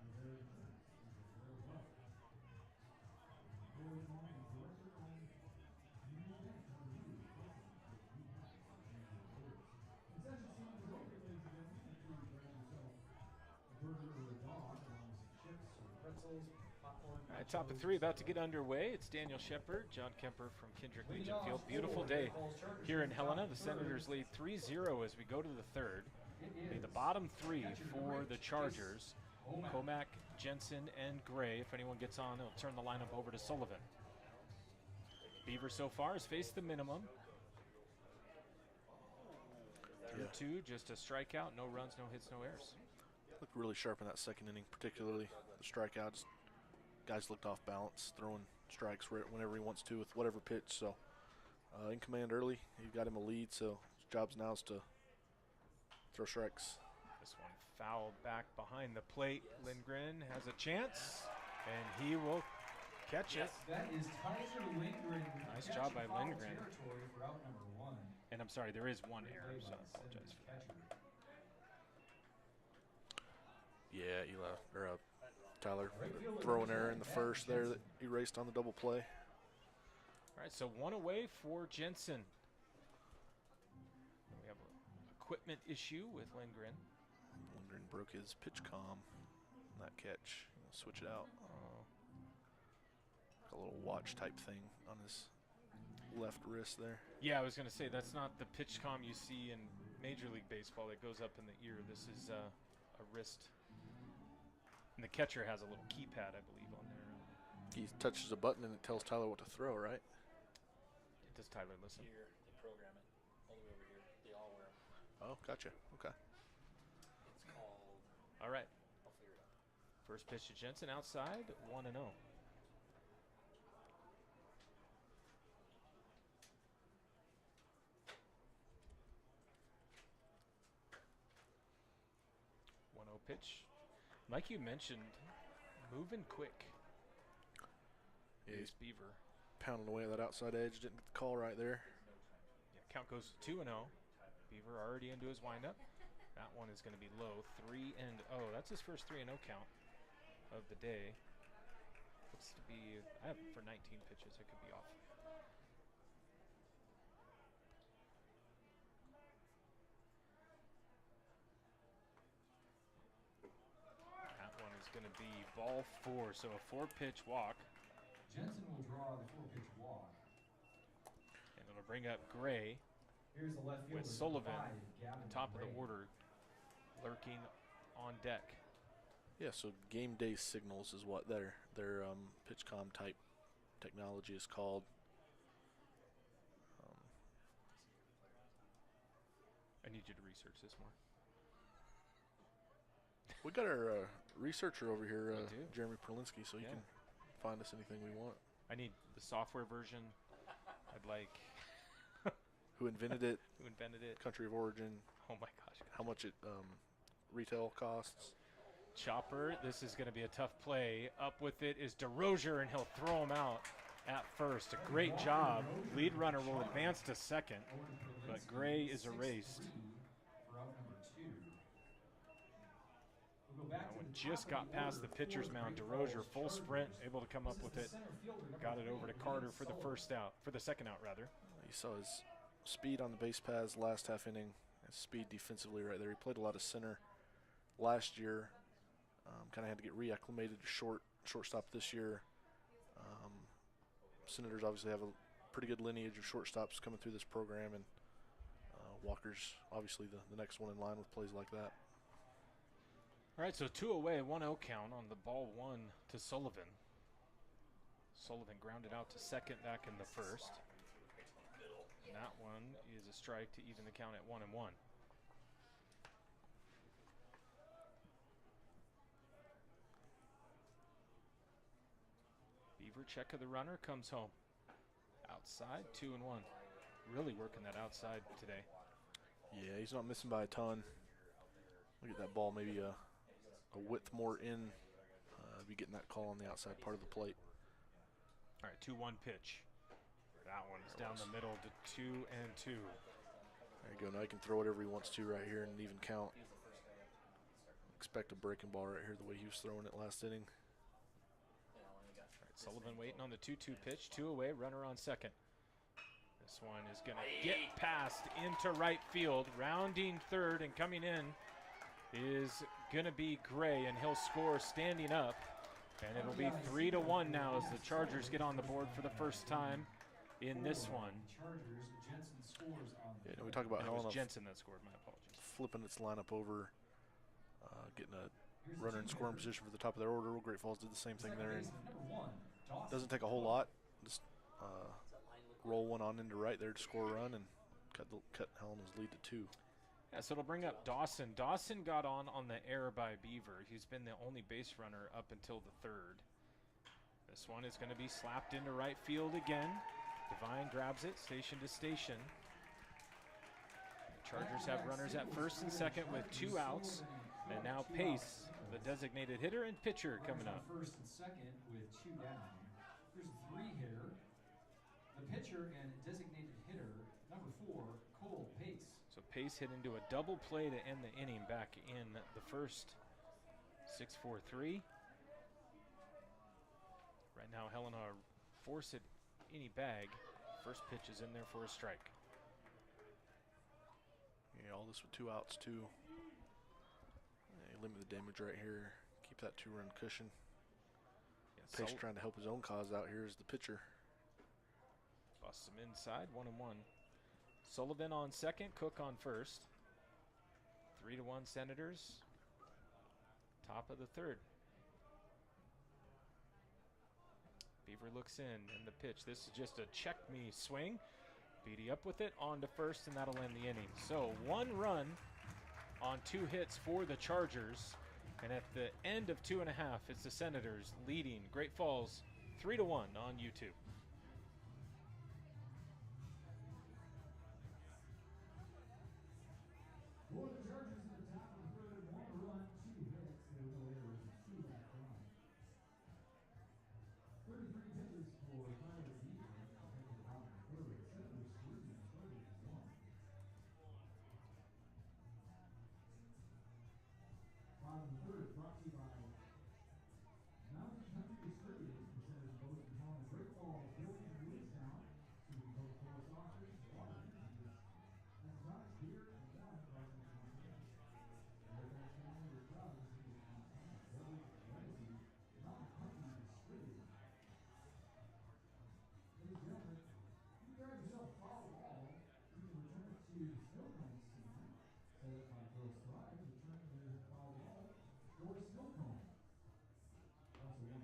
Rivera Insurance is Rivera Bank. Employees owned and director owned community bank under you. Welcome to the new house of Andrew Rivera. Concession stand is open, ladies and gentlemen. Make sure you grab yourself a burger or a dog along with some chips or pretzels, popcorn. All right, top of 3 about to get underway. It's Daniel Shepard, John Kemper from Kendrick Legion Field. Beautiful day here in Helena. The Senators lead 3-0 as we go to the third. Be the bottom 3 for the Chargers. Comack, Jensen, and Gray. If anyone gets on, they'll turn the lineup over to Sullivan. Beaver so far has faced the minimum. Through 2, just a strikeout, no runs, no hits, no errors. Looked really sharp in that second inning, particularly the strikeouts. Guys looked off balance, throwing strikes whenever he wants to with whatever pitch. So in command early, he got him a lead. So his job now is to throw strikes. This one fouled back behind the plate. Lindgren has a chance, and he will catch it. That is Tyler Lindgren. Nice job by Lindgren. Territory for out number 1. And I'm sorry, there is one Great error, play so by I the apologize Senators for that. catcher. Yeah, Tyler throw an error in the first there that erased on the double play. All right, so 1 away for Jensen. We have an equipment issue with Lindgren. Lindgren broke his pitch comm on that catch. He'll switch it out. A little watch type thing on his left wrist there. Yeah, I was going to say, that's not the pitch comm you see in Major League Baseball that goes up in the ear. This is a wrist. And the catcher has a little keypad, I believe, on there. He touches a button and it tells Tyler what to throw, right? Does Tyler listen? Here, they program it. All the way over here. They all wear them. Oh, gotcha. Okay. It's called. All right. I'll figure it out. First pitch to Jensen outside, 1-0. Pitch. Like you mentioned, moving quick. Yeah, He's Beaver. Pounding away at that outside edge. Didn't get the call right there. Yeah, count goes to 2-0. Beaver already into his windup. That one is going to be low. 3-0. That's his first 3-0 count of the day. Looks to be, I have for 19 pitches. I could be off. That one is going to be ball 4, so a 4-pitch walk. Jensen will draw the 4-pitch walk. And it'll bring up Gray Here's the left fielder. with Sullivan, 5, Gavin the top of the Gray. order, lurking on deck. Yeah, so game day signals is what their pitch comm type technology is called. I need you to research this more. We got our researcher over here, We do. Jeremy Perlinsky, so he Yeah. can find us anything we want. I need the software version. I'd like Who invented it? who invented it. Country of origin? Oh my gosh. How much it retail costs? Chopper, this is going to be a tough play. Up with it is DeRozier, and he'll throw him out at first. A great job. Lead runner will advance to second. but Gray is erased. For out number 2. We'll go back That to one the just top got of the past order the pitcher's for mound. Great DeRozier, Falls full sprint, Chargers. able to come up This with is it. the center fielder, number Got it 3, over to Liam Carter for the Sullivan. first out, for the second out rather. You saw his speed on the base paths last half inning. His speed defensively right there. He played a lot of center last year. Kind of had to get reacclimated to shortstop this year. Senators obviously have a pretty good lineage of shortstops coming through this program, and Walker's obviously the next one in line with plays like that. All right, so 2 away, 1-0 count on the ball 1 to Sullivan. Sullivan grounded out to second back in the first. And that one is a strike to even the count at 1-1. Beaver check of the runner, comes home. Outside, 2-1. Really working that outside today. Yeah, he's not missing by a ton. Look at that ball, maybe a width more in. Be getting that call on the outside part of the plate. All right, 2-1 pitch. That one is down the middle to 2-2. There you go. Now he can throw whatever he wants to right here and even count. Expect a breaking ball right here the way he was throwing it last inning. All right, Sullivan waiting on the 2-2 pitch. 2 away, runner on second. This one is going to get past into right field. Rounding third and coming in is going to be Gray, and he'll score standing up. And it'll be 3-1 now as the Chargers get on the board for the first time in this one. Chargers, Jensen scores on the Yeah, we talk about It was Helena Jensen that scored, my apologies. flipping its lineup over, getting a runner in scoring position for the top of their order. Well, Great Falls did the same thing there, and number 1, Dawson. doesn't take a whole lot. Just roll one on into right there to score a run and cut Helena's lead to 2. Yeah, so it'll bring up Dawson. Dawson got on the air by Beaver. He's been the only base runner up until the third. This one is going to be slapped into right field again. Devine grabs it, station to station. The Chargers have runners at first and second with 2 outs. And now Pace, the designated hitter and pitcher, coming up. First and second with 2 down. Here's a 3-hitter. The pitcher and designated hitter, number 4, Cole Pace. So Pace hit into a double play to end the inning back in the first. 6-4-3. Right now, Helena force it any bag. First pitch is in there for a strike. Yeah, all this with 2 outs too. Yeah, limit the damage right here. Keep that 2-run cushion. Yeah, Pace trying to help his own cause out here as the pitcher. Busts him inside, 1-1. Sullivan on second, Cook on first. 3-1 Senators. Top of the third. Beaver looks in the pitch. This is just a check me swing. Beatty up with it, on to first, and that'll end the inning. So 1 run on 2 hits for the Chargers. And at the end of 2.5, it's the Senators leading Great Falls 3-1 on YouTube. For the Chargers in the top of the third, 1 run, 2 hits. There were no errors and 2 left on. 33 pitches for Tyler Beaver. Ahead to the bottom of the third. Senators 3 and Chargers 1. Bottom of the third, brought to you by Mountain Country Distributors. Percentage of both in Helena, Great Falls, Building, and Lewistown. Super Coca-Cola saucers, water, juices, exotic beer, and wine prices in Montana. American family is proud to see Montana. Building, legacy, Mountain Country Distributors. Ladies and gentlemen, you grab yourself a foul ball. You can return it to the snow cone stand. Set up by Girls Thrive. Return the foul ball or snow cone. Also $1.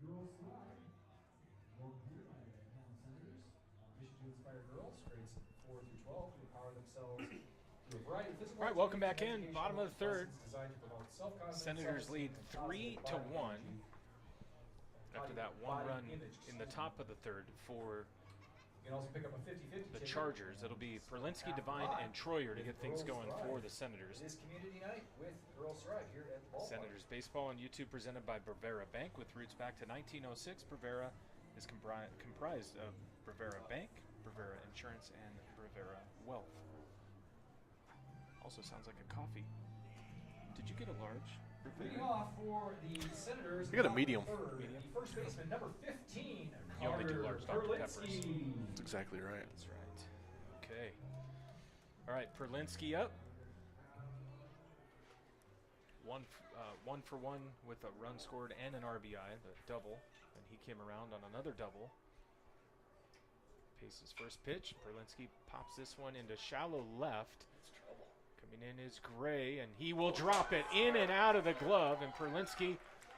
Girls Thrive. Welcome here by the Helena Senators. Mission to inspire girls, grades 4 through 12, to empower themselves through a variety of physical. All right, welcome back activities in. and Bottom of the third. lessons designed to promote self-confidence, Senators lead self-esteem, and 3-1 positive body image. after that 1 run in the top of the third for You can also pick up a 50-50 the ticket. Chargers. It'll be Perlinsky, Devine, and Troyer to get things going for the Senators. It is community night with Girls Thrive here at the ballpark. Senators baseball on YouTube presented by Bravera Bank with roots back to 1906. Bravera, is comprised of Rivera Bank, Rivera Insurance, and Rivera Wealth. Also sounds like a coffee. Did you get a large? Leading Rivera? off for the Senators. You got a top of the medium. third, Medium? The first baseman, number 15, You only do large Dr. Peppers. Perlinsky. That's exactly right. That's right. Okay. All right, Perlinsky up. One for one with a run scored and an RBI, the double. And he came around on another double. Pace's first pitch. Perlinsky pops this one into shallow left. Coming in is Gray, and he will drop it in and out of the glove, and Perlinsky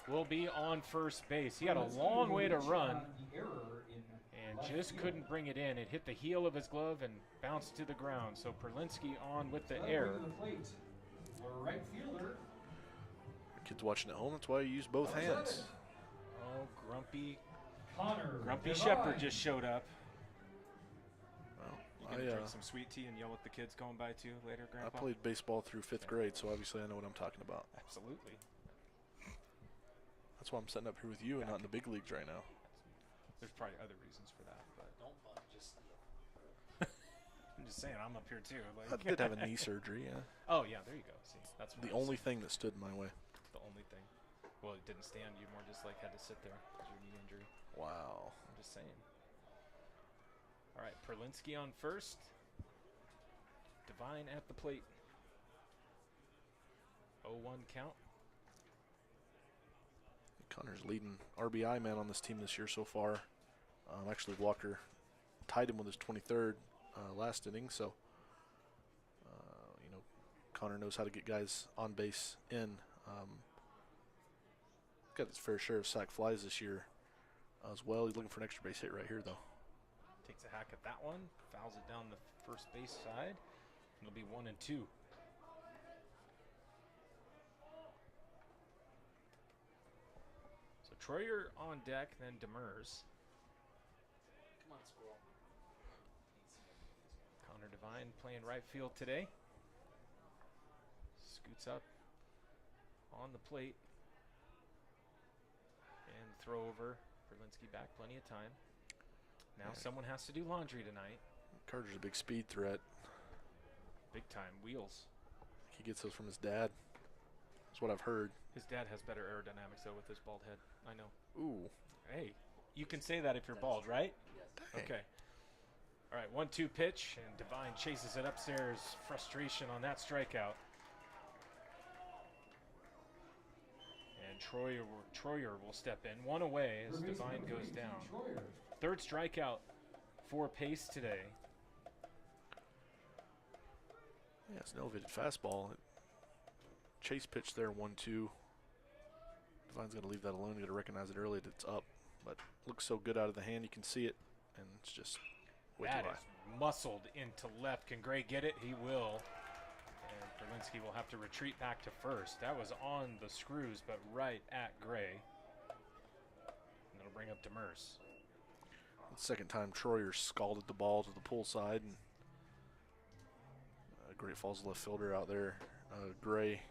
will be on first base. He had a long way to run The error in and left just field. couldn't bring it in. It hit the heel of his glove and bounced to the ground. So Perlinsky on with the That'll error. bring to the plate. Our right fielder. Kids watching at home, that's why you use both number hands. 7, Oh, Grumpy Connor. Shepherd Devine. just showed up. You Well, gonna I drink some sweet tea and yell at the kids going by too later, I Grandpa? played baseball through 5th grade, so obviously I know what I'm talking about. Absolutely. That's why I'm sitting up here with you and not in the big leagues right now. There's probably other reasons for that, but Don't bug, just I'm just saying I'm up here too. I Like, did have a knee surgery, yeah. oh yeah, there you go. See, that's what The I was only saying. thing that stood in my way. The only thing. Well, it didn't stand. You more just like had to sit there because your knee injury. Wow. I'm just saying. All right, Perlinsky on first. Devine at the plate. 0-1 count. Connor's leading RBI man on this team this year so far. Actually, Walker tied him with his 23rd last inning, so Connor knows how to get guys on base in. Got his fair share of sac flies this year as well. He's looking for an extra base hit right here, though. Takes a hack at that one. Fouls it down the first base side. It'll be 1-2. So Troyer on deck, then Demers. come on, squirrel. Connor Devine playing right field today. Scoots up on the plate. And throw over. Perlinsky back, plenty of time. Now Yeah. someone has to do laundry tonight. Carter's a big speed threat. Big time wheels. He gets those from his dad. That's what I've heard. His dad has better aerodynamics though with his bald head. I know. Ooh. Hey, you can say that if you're bald, right? Yes. Dang. Okay. All right, 1-2 pitch, and Devine chases it upstairs. Frustration on that strikeout. And Troyer will step in. One away as Third baseman, Devine number goes 18, down. Troyer. Third strikeout for Pace today. Yeah, it's an elevated fastball. Chase pitch there, 1-2. Devine's going to leave that alone. Got to recognize it early that it's up. But looks so good out of the hand. You can see it. And it's just way That too is high. muscled into left. Can Gray get it? He will. And Perlinsky will have to retreat back to first. That was on the screws, but right at Gray. And it'll bring up Demers. Second time Troyer scalded the ball to the pull side. And Great Falls left fielder out there. Gray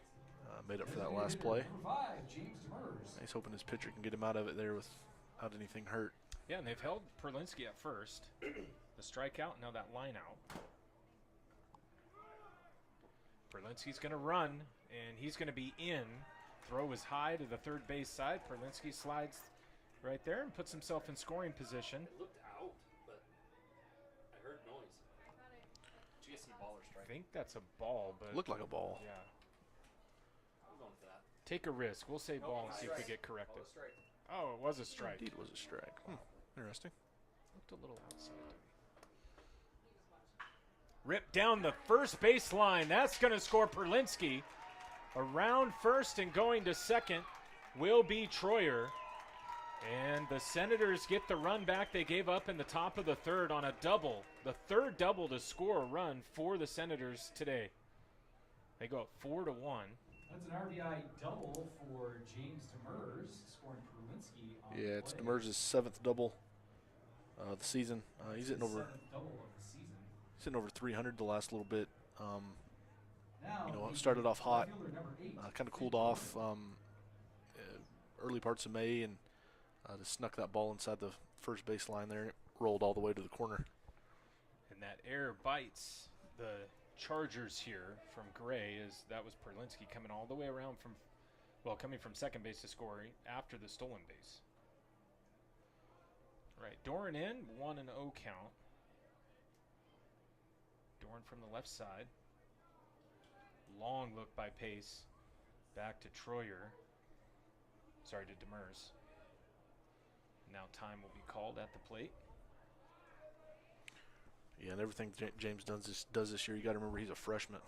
made up for that last play. Number 5, James Demers. He's hoping his pitcher can get him out of it there without anything hurt. Yeah, and they've held Perlinsky at first. The strikeout, now that line out. Perlinsky's going to run, and he's going to be in. Throw is high to the third base side. Perlinsky slides right there and puts himself in scoring position. It looked out, but I heard noise. Did you guys see ball or I strike? think that's a ball, but Looked like a ball. yeah. I'm going for that. Take a risk. We'll say ball and see if we get Ball corrected. or strike. Oh, it was a strike. Indeed was a strike. Interesting. Looked a little outside to me. Rip down the first baseline. That's going to score Perlinsky. Around first and going to second will be Troyer. And the Senators get the run back they gave up in the top of the third on a double. The third double to score a run for the Senators today. They go up 4-1. That's an RBI double for James Demers, scoring Perlinsky on Yeah, the it's play. Demers' 7th double of the season. He's hitting His over 7th double of the season. he's hitting over 300 the last little bit. Now, You know, the started off hot, outfielder number 8, kind of cooled off early parts of May, and just snuck that ball inside the first base line there, and it rolled all the way to the corner. And that air bites the Chargers here from Gray. That was Perlinski coming all the way around coming from second base to score after the stolen base. Right, Doran in, 1-0 count. Doran from the left side. Long look by Pace. Back to Troyer. Sorry, to Demers. Now time will be called at the plate. Yeah, and everything James does this year, you got to remember he's a freshman.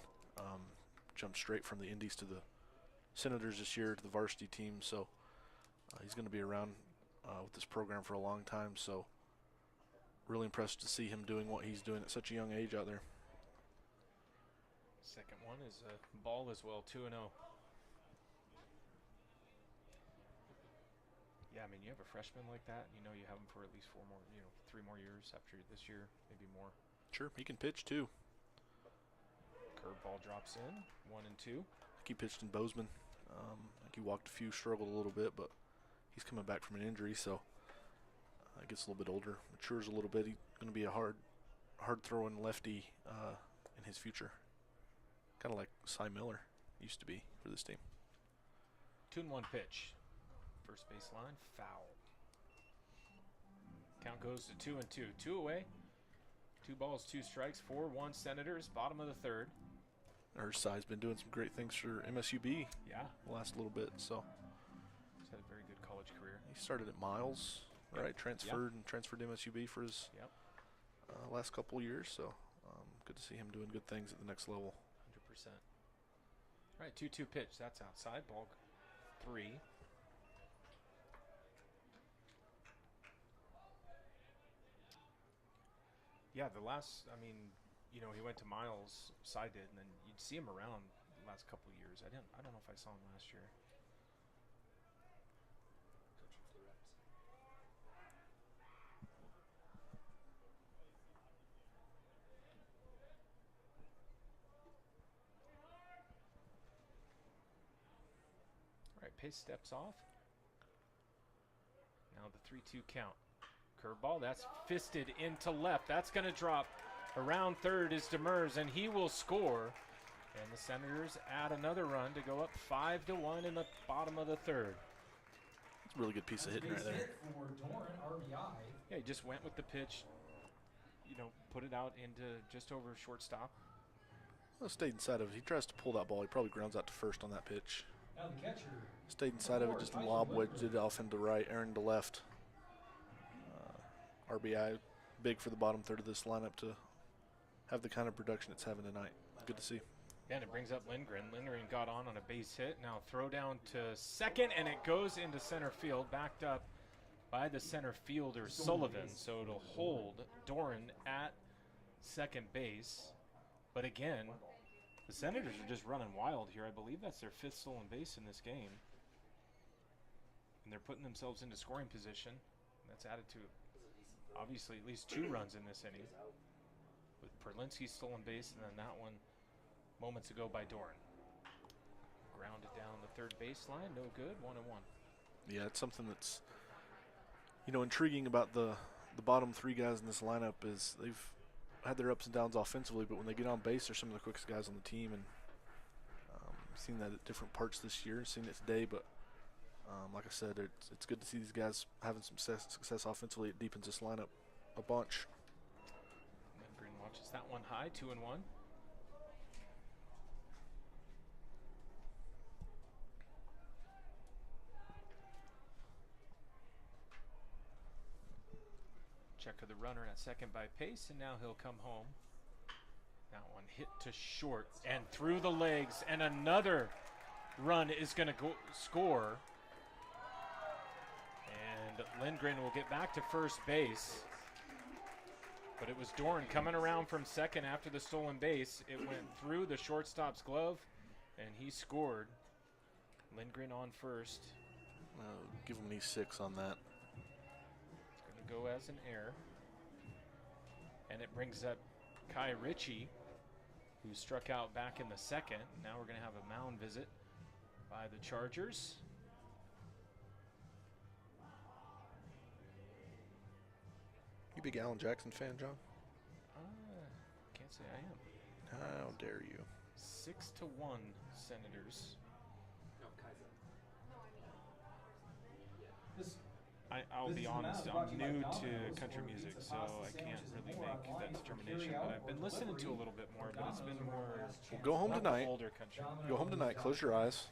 Jumped straight from the Indies to the Senators this year to the varsity team, so he's going to be around with this program for a long time. So really impressed to see him doing what he's doing at such a young age out there. Second one is a ball as well, 2-0. Yeah, I mean, you have a freshman like that, you know you have him for at least 3 more years after this year, maybe more. Sure, he can pitch too. Curveball drops in, 1-2. I think he pitched in Bozeman. I think he walked a few, struggled a little bit, but he's coming back from an injury, so gets a little bit older, matures a little bit. He's going to be a hard throwing lefty in his future. Kind of like Cy Miller used to be for this team. 2-1 pitch. First baseline, foul. Count goes to 2-2. 2 away. 2 balls, 2 strikes, 4-1 Senators, bottom of the third. Cy's been doing some great things for MSUB the last little bit. So he's had a very good college career. He started at Miles, right? Transferred to MSUB for his last couple years. So good to see him doing good things at the next level. 100%. All right, 2-2 pitch. That's outside. Ball 3. Yeah, he went to Miles, Cy did, and then you'd see him around the last couple of years. I don't know if I saw him last year. All right, Pace steps off. Now the 3-2 count. Curveball, that's fisted into left. That's going to drop. Around third is Demers, and he will score. And the Senators add another run to go up 5-1 in the bottom of the third. It's a really good piece of hitting right there. Hit for Doran, RBI. Yeah, he just went with the pitch, put it out into just over shortstop. Well, stayed inside of it. He tries to pull that ball. He probably grounds out to first on that pitch. Now the catcher. Stayed inside of it, just lob wedged it off into right, Aaron to left. RBI, big for the bottom third of this lineup to have the kind of production it's having tonight. Good to see. And it brings up Lindgren. Lindgren got on a base hit. Now throw down to second, and it goes into center field, backed up by the center fielder Sullivan. So it'll hold Doran at second base. But again, the Senators are just running wild here. I believe that's their 5th stolen base in this game. And they're putting themselves into scoring position. That's added to, obviously, at least 2 runs in this inning. With Perlinski's stolen base, and then that one moments ago by Doran. Grounded down the third baseline, no good, 1-1. Yeah, it's something that's, intriguing about the bottom 3 guys in this lineup is they've had their ups and downs offensively, but when they get on base, they're some of the quickest guys on the team, and seen that at different parts this year, seen it today, but like I said, it's good to see these guys having some success offensively. It deepens this lineup a bunch. Lindgren watches that one high, 2-1. Check of the runner at second by Pace, and now he'll come home. That one hit to short and through the legs, and another run is going to score. And Lindgren will get back to first base. But it was Doran coming around from second after the stolen base. It went through the shortstop's glove, and he scored. Lindgren on first. Give him an E6 on that. It's going to go as an error. And it brings up Kai Ritchie, who struck out back in the second. Now we're going to have a mound visit by the Chargers. big Alan Jackson fan, John? Can't say I am. How dare you? 6-1 Senators. No, Kaiser. This I'll This be is the honest, Mound brought I'm to you by new to Domino's, country or music, pizza, so pasta, I can't sandwiches, really and more make online that for determination. carryout But I've been or listening to a delivery. little bit more, but it's been Domino's more last Well, chance. go home not the tonight. older country. Go home tonight. Close your eyes.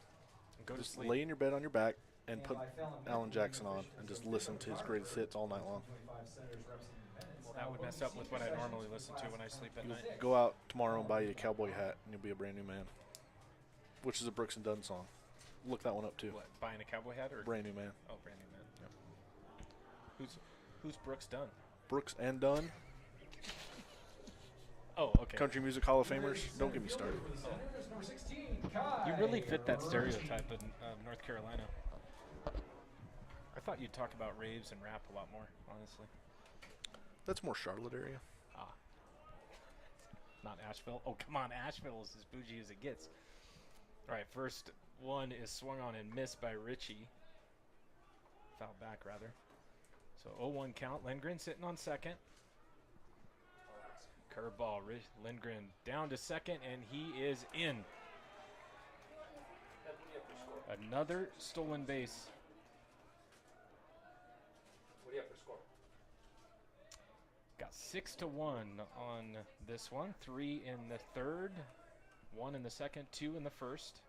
Go to Just sleep. lay in your bed on your back and And put by Fallon Alan Pickering, Jackson on officials and just of listen to his greatest hits all night long. 25 Senators representing independents. Well, that would mess up with what I normally listen to when I sleep at night. Go out tomorrow and buy you a cowboy hat, and you'll be a brand new man. Which is a Brooks and Dunn song. Look that one up too. What, buying a cowboy hat or? Brand new man. Oh, brand new man. Who's Brooks Dunn? Brooks and Dunn, Oh, okay. Country Music Hall of Famers. Don't get me started. For the Senators, number 16, You really fit that Kai stereotype in North Carolina. I thought you'd talk about raves and rap a lot more, honestly. That's more Charlotte area. Not Asheville. Oh, come on. Asheville is as bougie as it gets. All right, first one is swung on and missed by Richie. Foul back, rather. So 0-1 count. Lindgren sitting on second. Curveball. Lindgren down to second, and he is in. Another stolen base. What do you have for score? Got 6-1 on this one. 3 in the third, 1 in the second, 2 in the first.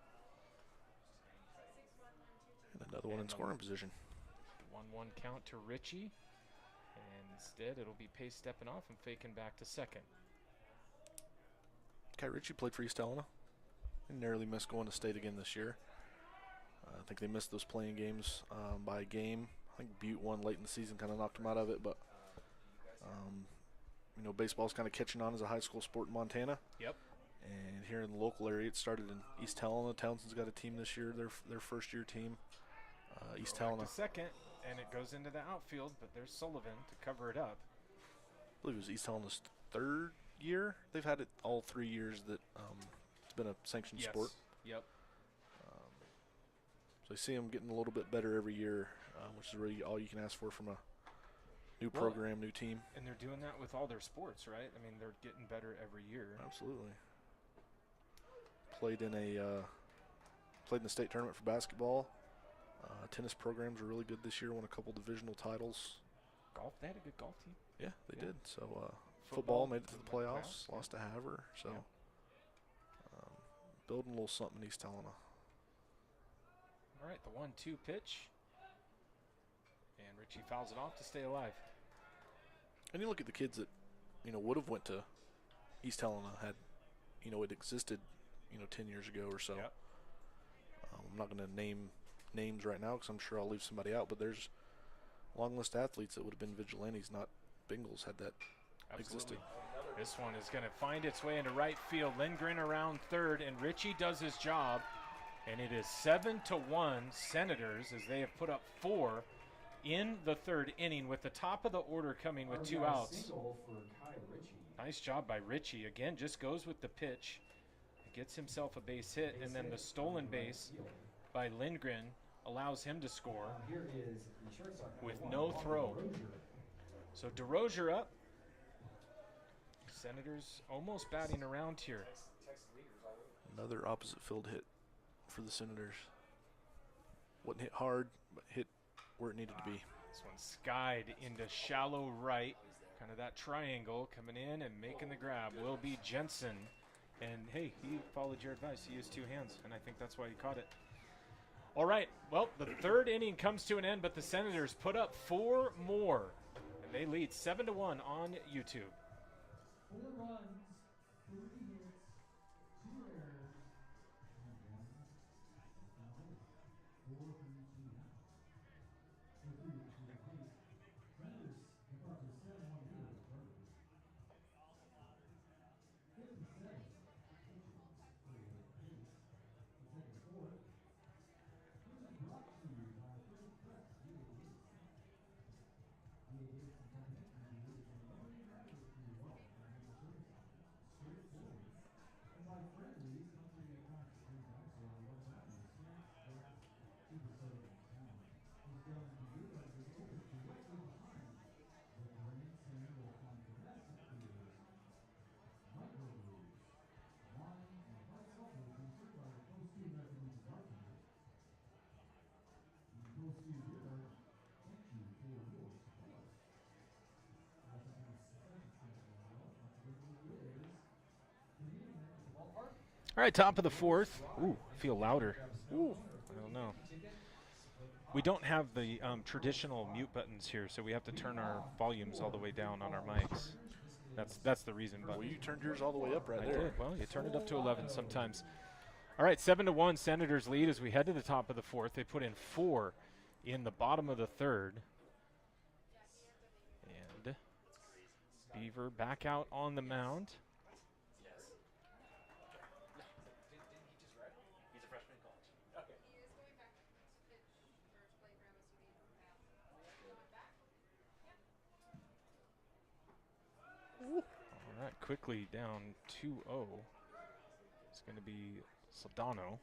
And another one in scoring position. 1-1 count to Richie. And instead, it'll be Pace stepping off and faking back to second. Kai Ritchie played for East Helena. He narrowly missed going to state again this year. I think they missed those playing games by a game. I think Butte won late in the season, kind of knocked them out of it. But, you know, baseball's kind of catching on as a high school sport in Montana. Yep. And here in the local area, it started in East Helena. Townsend's got a team this year, their first-year team. East Back Helena, to second, and it goes into the outfield, but there's Sullivan to cover it up. I believe it was East Helena's third year. They've had it all 3 years that it's been a sanctioned sport. Yep. So I see them getting a little bit better every year, which is really all you can ask for from a new Well, program, new team. And they're doing that with all their sports, right? I mean, they're getting better every year. Absolutely. Played in the state tournament for basketball. Tennis programs are really good this year. Won a couple divisional titles. Golf, they had a good golf team. Yeah, they Yeah. did. So football made it to the playoffs. Lost to Haver. So Yeah. building a little something in East Helena. All right, the 1-2 pitch. And Richie fouls it off to stay alive. And you look at the kids that, you know, would have went to East Helena had, you know, it existed, you know, 10 years ago or so. Yep. I'm not going to name names right now because I'm sure I'll leave somebody out, but there's a long list of athletes that would have been vigilantes, not Bengals, had that existed. Absolutely. This one is going to find its way into right field. Lindgren around third, and Richie does his job. And it is 7-1 Senators as they have put up 4 in the third inning with the top of the order coming with 2 outs. Single for Kai Ritchie. Nice job by Richie. Again, just goes with the pitch. Gets himself a base hit, and then the stolen base by Lindgren allows him to score Here is the shortstop number with 1, no Walker throw. DeRozier. So DeRozier up. Senators almost batting around here. Another opposite field hit for the Senators. Wasn't hit hard, but hit where it needed to be. This one skied into shallow right. Kind of that triangle coming in and making the grab will be Jensen. And hey, he followed your advice. He used 2 hands, and I think that's why he caught it. All right, well, the third inning comes to an end, but the Senators put up 4 more, and they lead 7-1 on YouTube. 4 runs, 3 hits, 2 errors, and 1 no. 4 from each team out. So through the pace, Senators have brought to a 7-1 lead over the Burgers. 57 pitches for the pace. The second fourth. This is brought to you by First Press VA Center. VA and Comprehensive Review is a limited matter with your wallet and your insurance office. All right, top of the fourth. Ooh, I feel louder. Ooh, I don't know. We don't have the traditional mute buttons here, so we have to turn our volumes all the way down on our mics. That's the reason. But Well, you turned yours all the way up right I there. did. Well, you turn it up to 11 sometimes. All right, 7-1 Senators lead as we head to the top of the fourth. They put in 4 in the bottom of the third. And Beaver back out on the mound. All right, quickly down 2-0. It's going to be Saldano.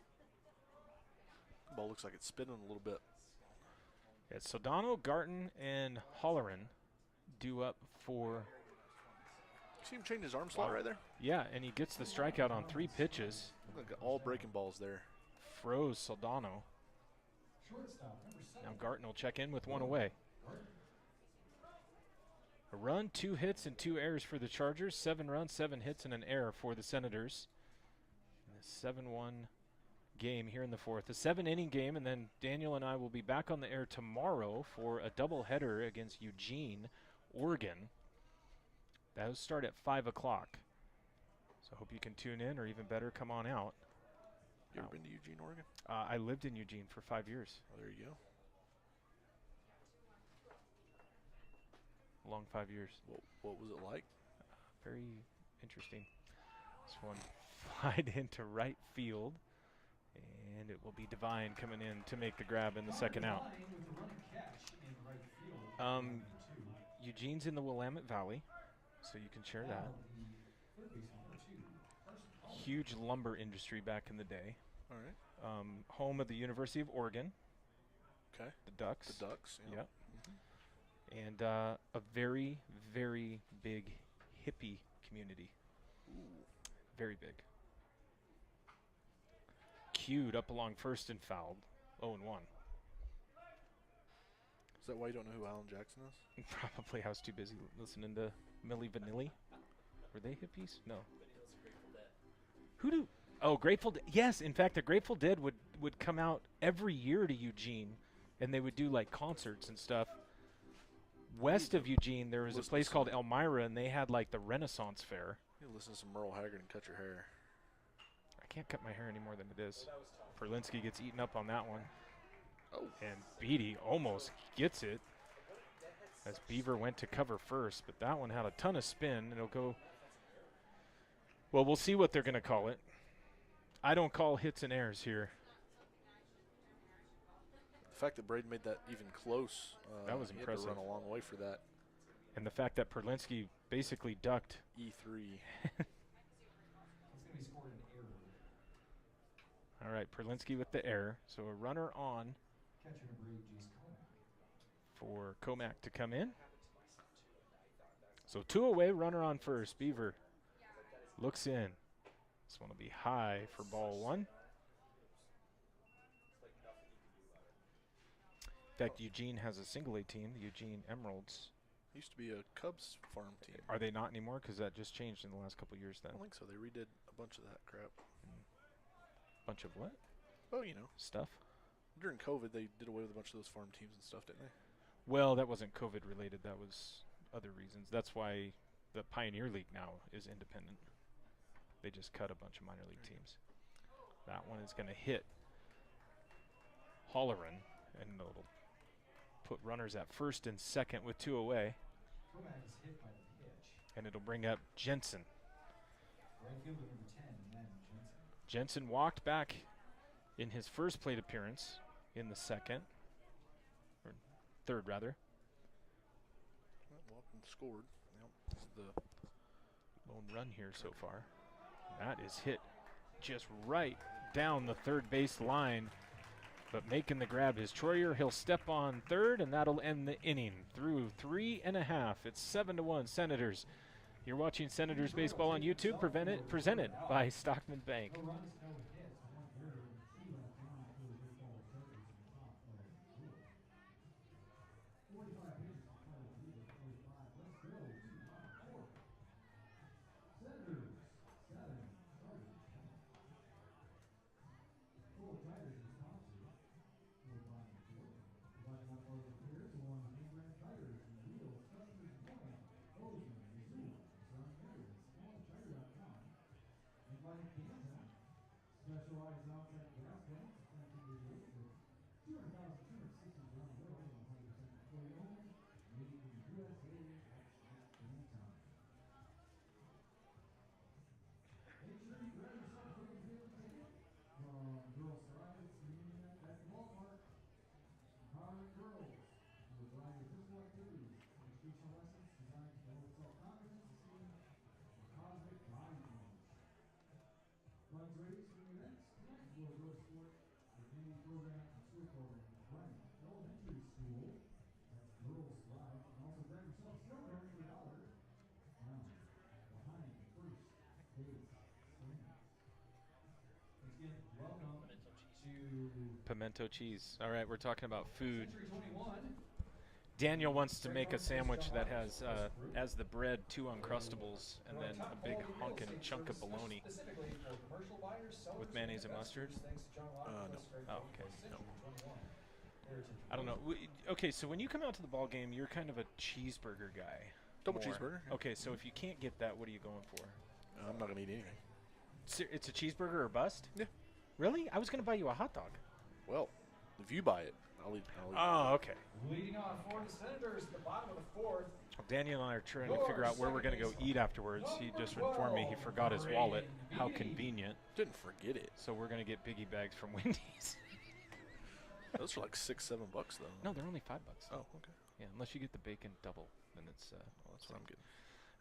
Ball looks like it's spinning a little bit. It's Saldano, Garton, and Holleran due up for. See him change his arm slot right there? Yeah, and he gets the strikeout on 3 pitches. Look at all breaking balls there. Froze Saldano. Now Garton will check in with 1 away. A run, 2 hits, and 2 errors for the Chargers. 7 runs, 7 hits, and an error for the Senators. In a 7-1 game here in the fourth. A 7-inning game, and then Daniel and I will be back on the air tomorrow for a doubleheader against Eugene, Oregon. Those start at 5 o'clock. So I hope you can tune in, or even better, come on out. You ever been to Eugene, Oregon? I lived in Eugene for 5 years. Oh, there you go. Long 5 years. What was it like? Very interesting. This one flied into right field, and it will be Divine coming in to make the grab in the second out. Eugene's in the Willamette Valley, so you can share that. Huge lumber industry back in the day. All right. Home of the University of Oregon. Okay. The Ducks. The Ducks. Yep. And a very, very big hippie community. Ooh. Very big. Cued up along first and fouled. 0-1. Is that why you don't know who Alan Jackson is? Probably I was too busy listening to Milli Vanilli. Were they hippies? No. Who do? Oh, Grateful Dead. Yes, in fact, the Grateful Dead would come out every year to Eugene, and they would do like concerts and stuff. West of Eugene, there was a place called Elmira, and they had like the Renaissance Fair. You listen to some Merle Haggard and cut your hair. I can't cut my hair any more than it is. Perlinsky gets eaten up on that one. Oh. And Beatty almost gets it as Beaver went to cover first, but that one had a ton of spin. It'll go. Well, we'll see what they're going to call it. I don't call hits and errors here. The fact that Braden made that even close, that was he impressive. had to run a long way for that. And the fact that Perlinsky basically ducked. E3. It's going to be scored an error. All right, Perlinsky with the error. So a runner on Catcher number 8, Jace Comack. for Comack to come in. So 2 away, runner on first. Beaver looks in. This one will be high for ball 1. In fact, Eugene has a single-A team, the Eugene Emeralds. Used to be a Cubs farm team. Are they not anymore? Because that just changed in the last couple of years I then. don't think so. They redid a bunch of that crap. Bunch of what? Oh, you know. Stuff? During COVID, they did away with a bunch of those farm teams and stuff, didn't they? Well, that wasn't COVID related. That was other reasons. That's why the Pioneer League now is independent. They just cut a bunch of minor league teams. That one is going to hit Holleran, and it'll put runners at first and second with 2 away. Comack is hit by the pitch. And it'll bring up Jensen. Right fielder number 10, and then Jensen. Jensen walked back in his first plate appearance in the second, or third rather. Well, scored. Yep. This is the Lone run here so far. That is hit just right down the third base line, but making the grab is Troyer. He'll step on third, and that'll end the inning through 3.5. It's 7-1 Senators. You're watching Senators baseball on YouTube, presented by Stockman Bank. No runs, no hits, 1 error, and 2 left on for the baseball Senators in the top of the fourth. 45 pitches to start the Beaver, 45. Let's go to the bottom fourth. Senators, 7, Chargers 10. educational lessons designed to promote self-confidence, esteem, and cosmic body image. Funds raised from the events tonight will go to support the community program and school program at Bryant Elementary School. That's Girls Thrive. You can also grab yourself snow cone for $1 down behind the first base stands. Once again, welcome to Pimento cheese. All right, we're talking about food. Century 21. Daniel wants to make a sandwich that has, as the bread, 2 Uncrustables and then a big honkin' chunk of bologna Specifically for commercial buyers, sellers, with mayonnaise and mustard. thanks to John Locke, No. Oh, okay. Century 21. Heritage I don't know. Okay, so when you come out to the ball game, you're kind of a cheeseburger guy. Double more. cheeseburger. Okay, so if you can't get that, what are you going for? I'm not gonna eat anything. It's a cheeseburger or bust? Yeah. Really? I was going to buy you a hot dog. Well, if you buy it, I'll eat. Oh, okay. Leading off for the Senators at the bottom of the fourth. Daniel and I are trying to figure out where we're going to go eat afterwards. He just informed me he forgot his wallet. How convenient. Didn't forget it. So we're going to get piggy bags from Wendy's. Those are like $6, $7 though. No, they're only $5. Oh, okay. Yeah, unless you get the bacon double, then it's. Well, that's what I'm getting.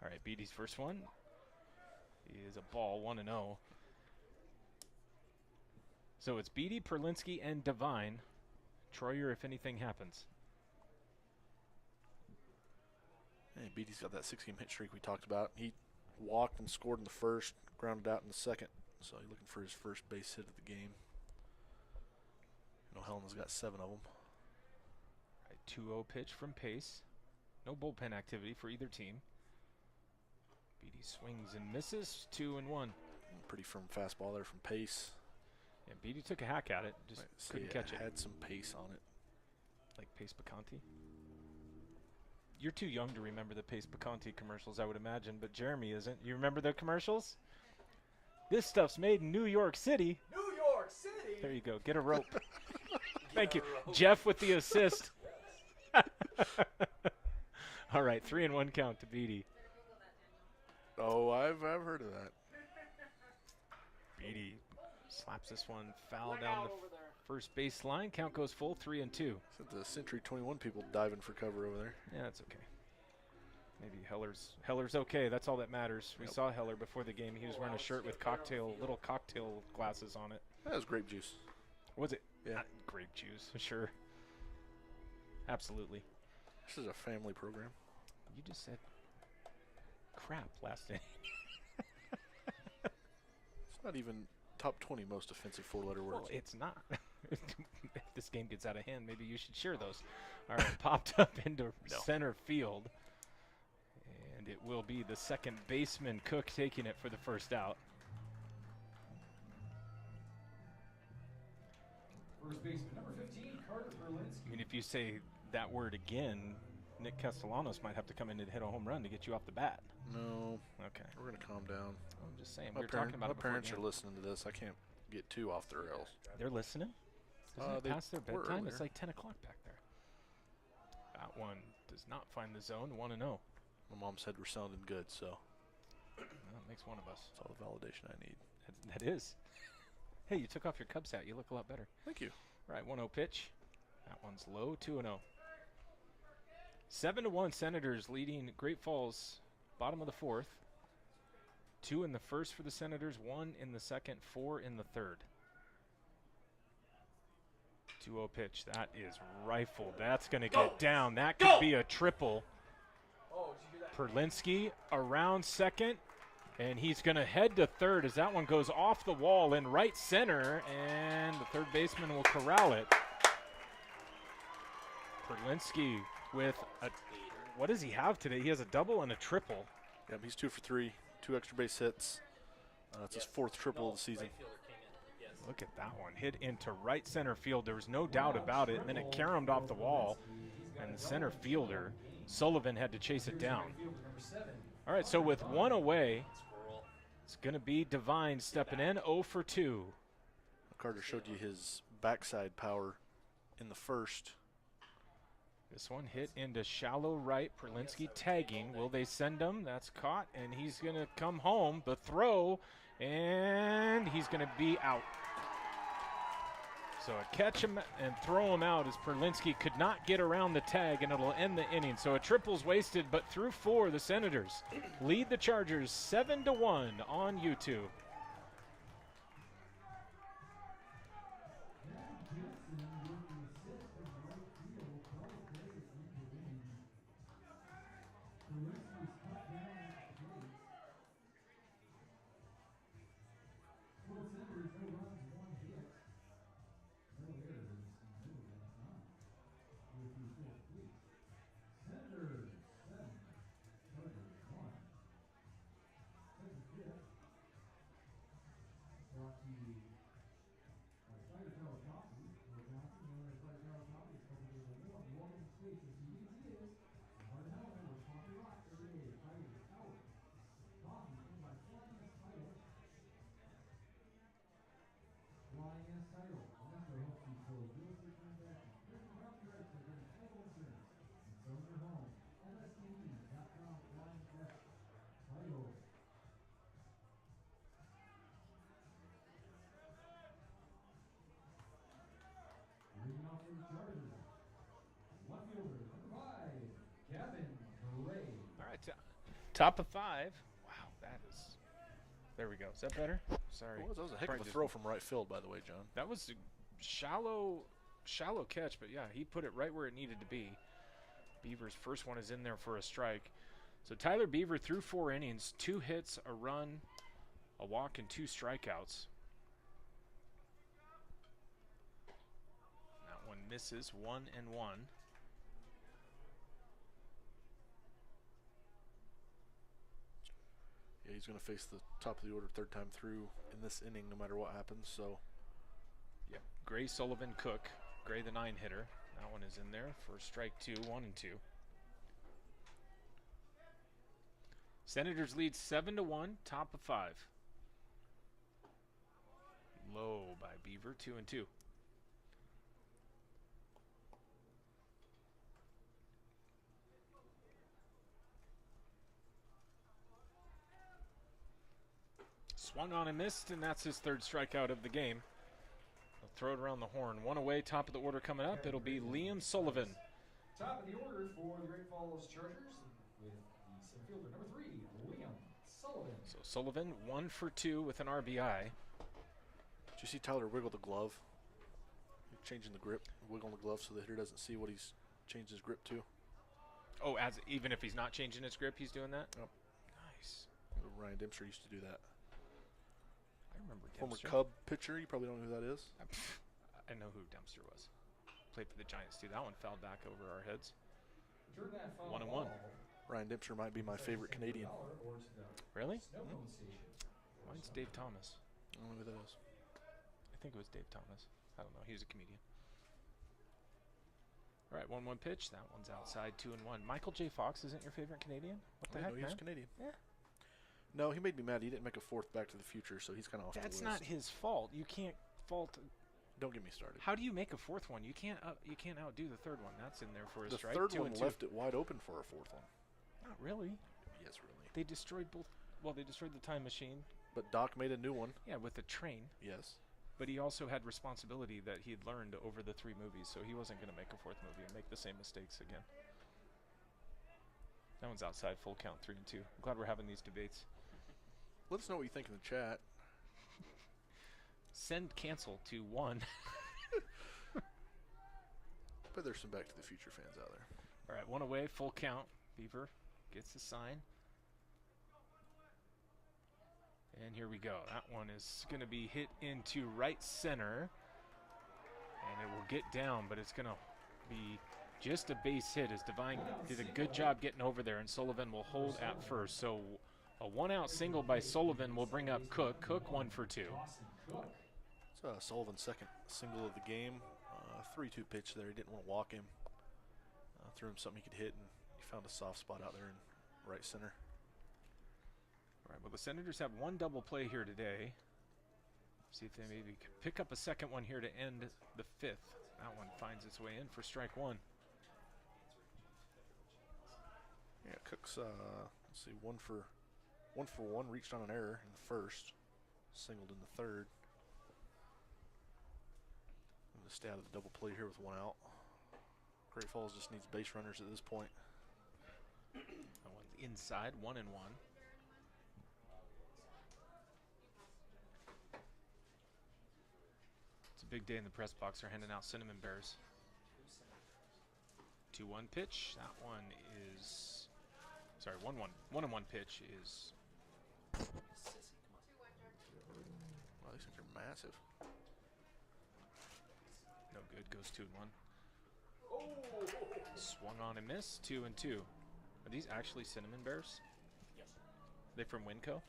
All right, BD's first one is a ball, 1-0. So it's BD, Perlinsky, and Devine. Troyer, if anything happens. Hey, BD's got that 6-game hit streak we talked about. He walked and scored in the first, grounded out in the second. So he's looking for his first base hit of the game. You know, Helena's got 7 of them. Right, 2-0 pitch from Pace. No bullpen activity for either team. BD swings and misses, 2-1. Pretty firm fastball there from Pace. Yeah, BD took a hack at it, just couldn't catch it. Had some pace on it. Like Pace Picanti. You're too young to remember the Pace Picanti commercials, I would imagine, but Jeremy isn't. You remember the commercials? This stuff's made in New York City. New York City. There you go. Get a rope. Thank you. Jeff with the assist. All right, 3-1 count to BD. Oh, I've heard of that. BD slaps this one foul down the first base line. Count goes full, 3-2. Said the Century 21 people diving for cover over there. Yeah, that's okay. Maybe Heller's okay. That's all that matters. We saw Heller before the game. He was wearing a shirt with little cocktail glasses on it. That was grape juice. Was it? Yeah. Not grape juice. Sure. Absolutely. This is a family program. You just said crap last inning. It's not even top 20 most offensive 4-letter words. Well, it's not. If this game gets out of hand, maybe you should share those. All right, popped up into center field. And it will be the second baseman, Cook, taking it for the first out. First baseman, number 15, Carter Berlinski. I mean, if you say that word again, Nick Castellanos might have to come in and hit a home run to get you off the bat. No. Okay. We're going to calm down. I'm just saying. My, We were talking about my it before parents the are game. listening to this. I can't get too off the rails. They're listening? Isn't it They past their were bedtime? It's earlier. like 10 o'clock back there. That one does not find the zone. 1-0. My mom said we're sounding good, so Well, that makes one of us. that's all the validation I need. That is. Hey, you took off your Cubs hat. You look a lot better. Thank you. All right, 1-0 pitch. That one's low, 2-0. 7-1 Senators leading Great Falls, bottom of the fourth. 2 in the first for the Senators, 1 in the second, 4 in the third. 2-0 pitch. That is rifled. That's going to get down. That could be a triple. Perlinsky around second, and he's going to head to third as that one goes off the wall in right center, and the third baseman will corral it. Perlinsky with a, what does he have today? He has a double and a triple. Yep, he's 2 for 3, 2 extra base hits. It's his 4th triple of the season. Look at that one. Hit into right center field. There was no doubt about it. And then it caromed off the wall. And the center fielder, Sullivan, had to chase it down. All right, so with 1 away, it's going to be Devine stepping in, 0 for 2. Carter showed you his backside power in the first. This one hit into shallow right. Perlinsky tagging. Will they send him? That's caught, and he's going to come home. The throw, and he's going to be out. So a catch him and throw him out as Perlinski could not get around the tag, and it'll end the inning. So a triple's wasted, but through 4, the Senators lead the Chargers 7-1 on YouTube. All right, top of 5. Wow, that is. There we go. Is that better? Sorry. That was a heck of a throw from right field, by the way, John. That was a shallow catch, but yeah, he put it right where it needed to be. Beaver's first one is in there for a strike. So Tyler Beaver threw 4 innings, 2 hits, a run, a walk, and 2 strikeouts. That one misses, 1-1. Yeah, he's going to face the top of the order 3rd time through in this inning, no matter what happens. So, yep. Gray, Sullivan, Cook. Gray, the 9 hitter. That one is in there for strike 2, 1-2. Senators lead 7-1, top of 5. Low by Beaver, 2-2. Swung on and missed, and that's his 3rd strikeout of the game. He'll throw it around the horn. One away, top of the order coming up. It'll be Liam Sullivan. Top of the order for the Great Falls Chargers with the center fielder number 3, Liam Sullivan. So Sullivan 1 for 2 with an RBI. did you see Tyler wiggle the glove? He's changing the grip, wiggling the glove so the hitter doesn't see what he's changed his grip to. Oh, even if he's not changing his grip, he's doing that? Yep. Nice. Ryan Dempster used to do that. I remember Former Dempster. Cub pitcher. You probably don't know who that is. I know who Dempster was. Played for the Giants, too. That one fell back over our heads. 1-1. Ryan Dempster might be my favorite Canadian. Really? Mm-hmm. Mine's Dave Thomas. I don't know who that is. I think it was Dave Thomas. I don't know. He was a comedian. All right, 1-1 pitch. That one's outside, 2-1. Michael J. Fox isn't your favorite Canadian? What the heck, no, man? he's Canadian. Yeah. No, he made me mad. He didn't make a 4th Back to the Future, so he's kind of off the list. That's not his fault. You can't fault. Don't get me started. How do you make a 4th one? You can't outdo the 3rd one. That's in there for a The strike. 3rd 2-2. one left it wide open for a 4th one. Not really. Yes, really. They destroyed both. Well, they destroyed the time machine. But Doc made a new one. Yeah, with the train. Yes. But he also had responsibility that he had learned over the 3 movies, so he wasn't going to make a 4th movie and make the same mistakes again. That one's outside, full count, 3-2. I'm glad we're having these debates. Let us know what you think in the chat. Send cancel to 1. But there's some Back to the Future fans out there. All right, 1 away, full count. Beaver gets the sign. And here we go. That one is going to be hit into right center. And it will get down, but it's going to be just a base hit as Devine did a good job getting over there, and Sullivan will hold at first. So a 1-out single by Sullivan will bring up Cook. Cook 1 for 2. It's Sullivan's 2nd single of the game. 3-2 pitch there. He didn't want to walk him. Threw him something he could hit, and he found a soft spot out there in right center. All right, well, the Senators have 1 double play here today. See if they maybe can pick up a 2nd one here to end the 5th. That one finds its way in for strike 1. Yeah, Cook's, let's see, 1 for 1, reached on an error in the 1st, singled in the 3rd. to stay out of the double play here with 1 out. Great Falls just needs base runners at this point. That one's inside, 1-1. It's a big day in the press box. They're handing out cinnamon bears. 2-1 pitch. That one is, sorry, 1-1. 1-1 pitch is. Wow, these things are massive. No good. Goes 2-1. Swung on and missed. 2-2. Are these actually cinnamon bears? Yes. They from Winco?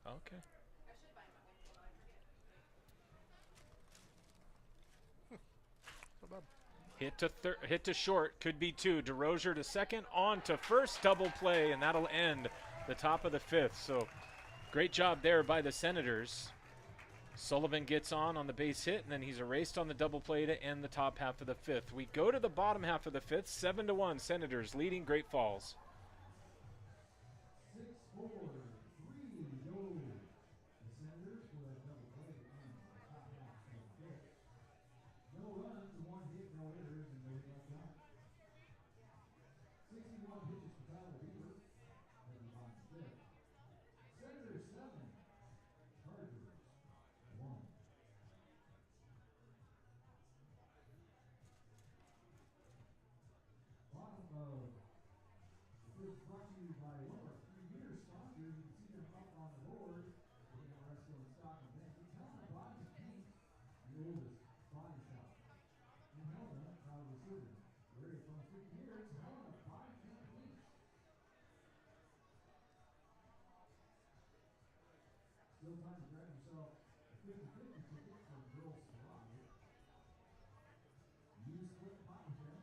Okay. Not bad. Hit to short, could be 2. DeRozier to second, on to first, double play, and that'll end the top of the 5th. So great job there by the Senators. Sullivan gets on the base hit, and then he's erased on the double play to end the top half of the 5th. We go to the bottom half of the 5th, 7-1, Senators leading Great Falls. 6-4, 3 go. The Senators with a double play to end the top half of the 5th. No runs, 1 hit, no errors, and no left out. 61 pitches for Tyler Weaver. Then the bottom 5th. Senators 7, Chargers 1. Bottom of the 5th brought to you by one of our 3-year sponsors. You can see them up on the board. We're going to Resco and Stock and Bank. Helena Body Paint, the oldest body shop in Helena, proudly serving the area for 50 years. Helena Body Paint Paints. Still time to grab yourself a 50-50 ticket for Girls Thrive. Use Flip Bottom Gym.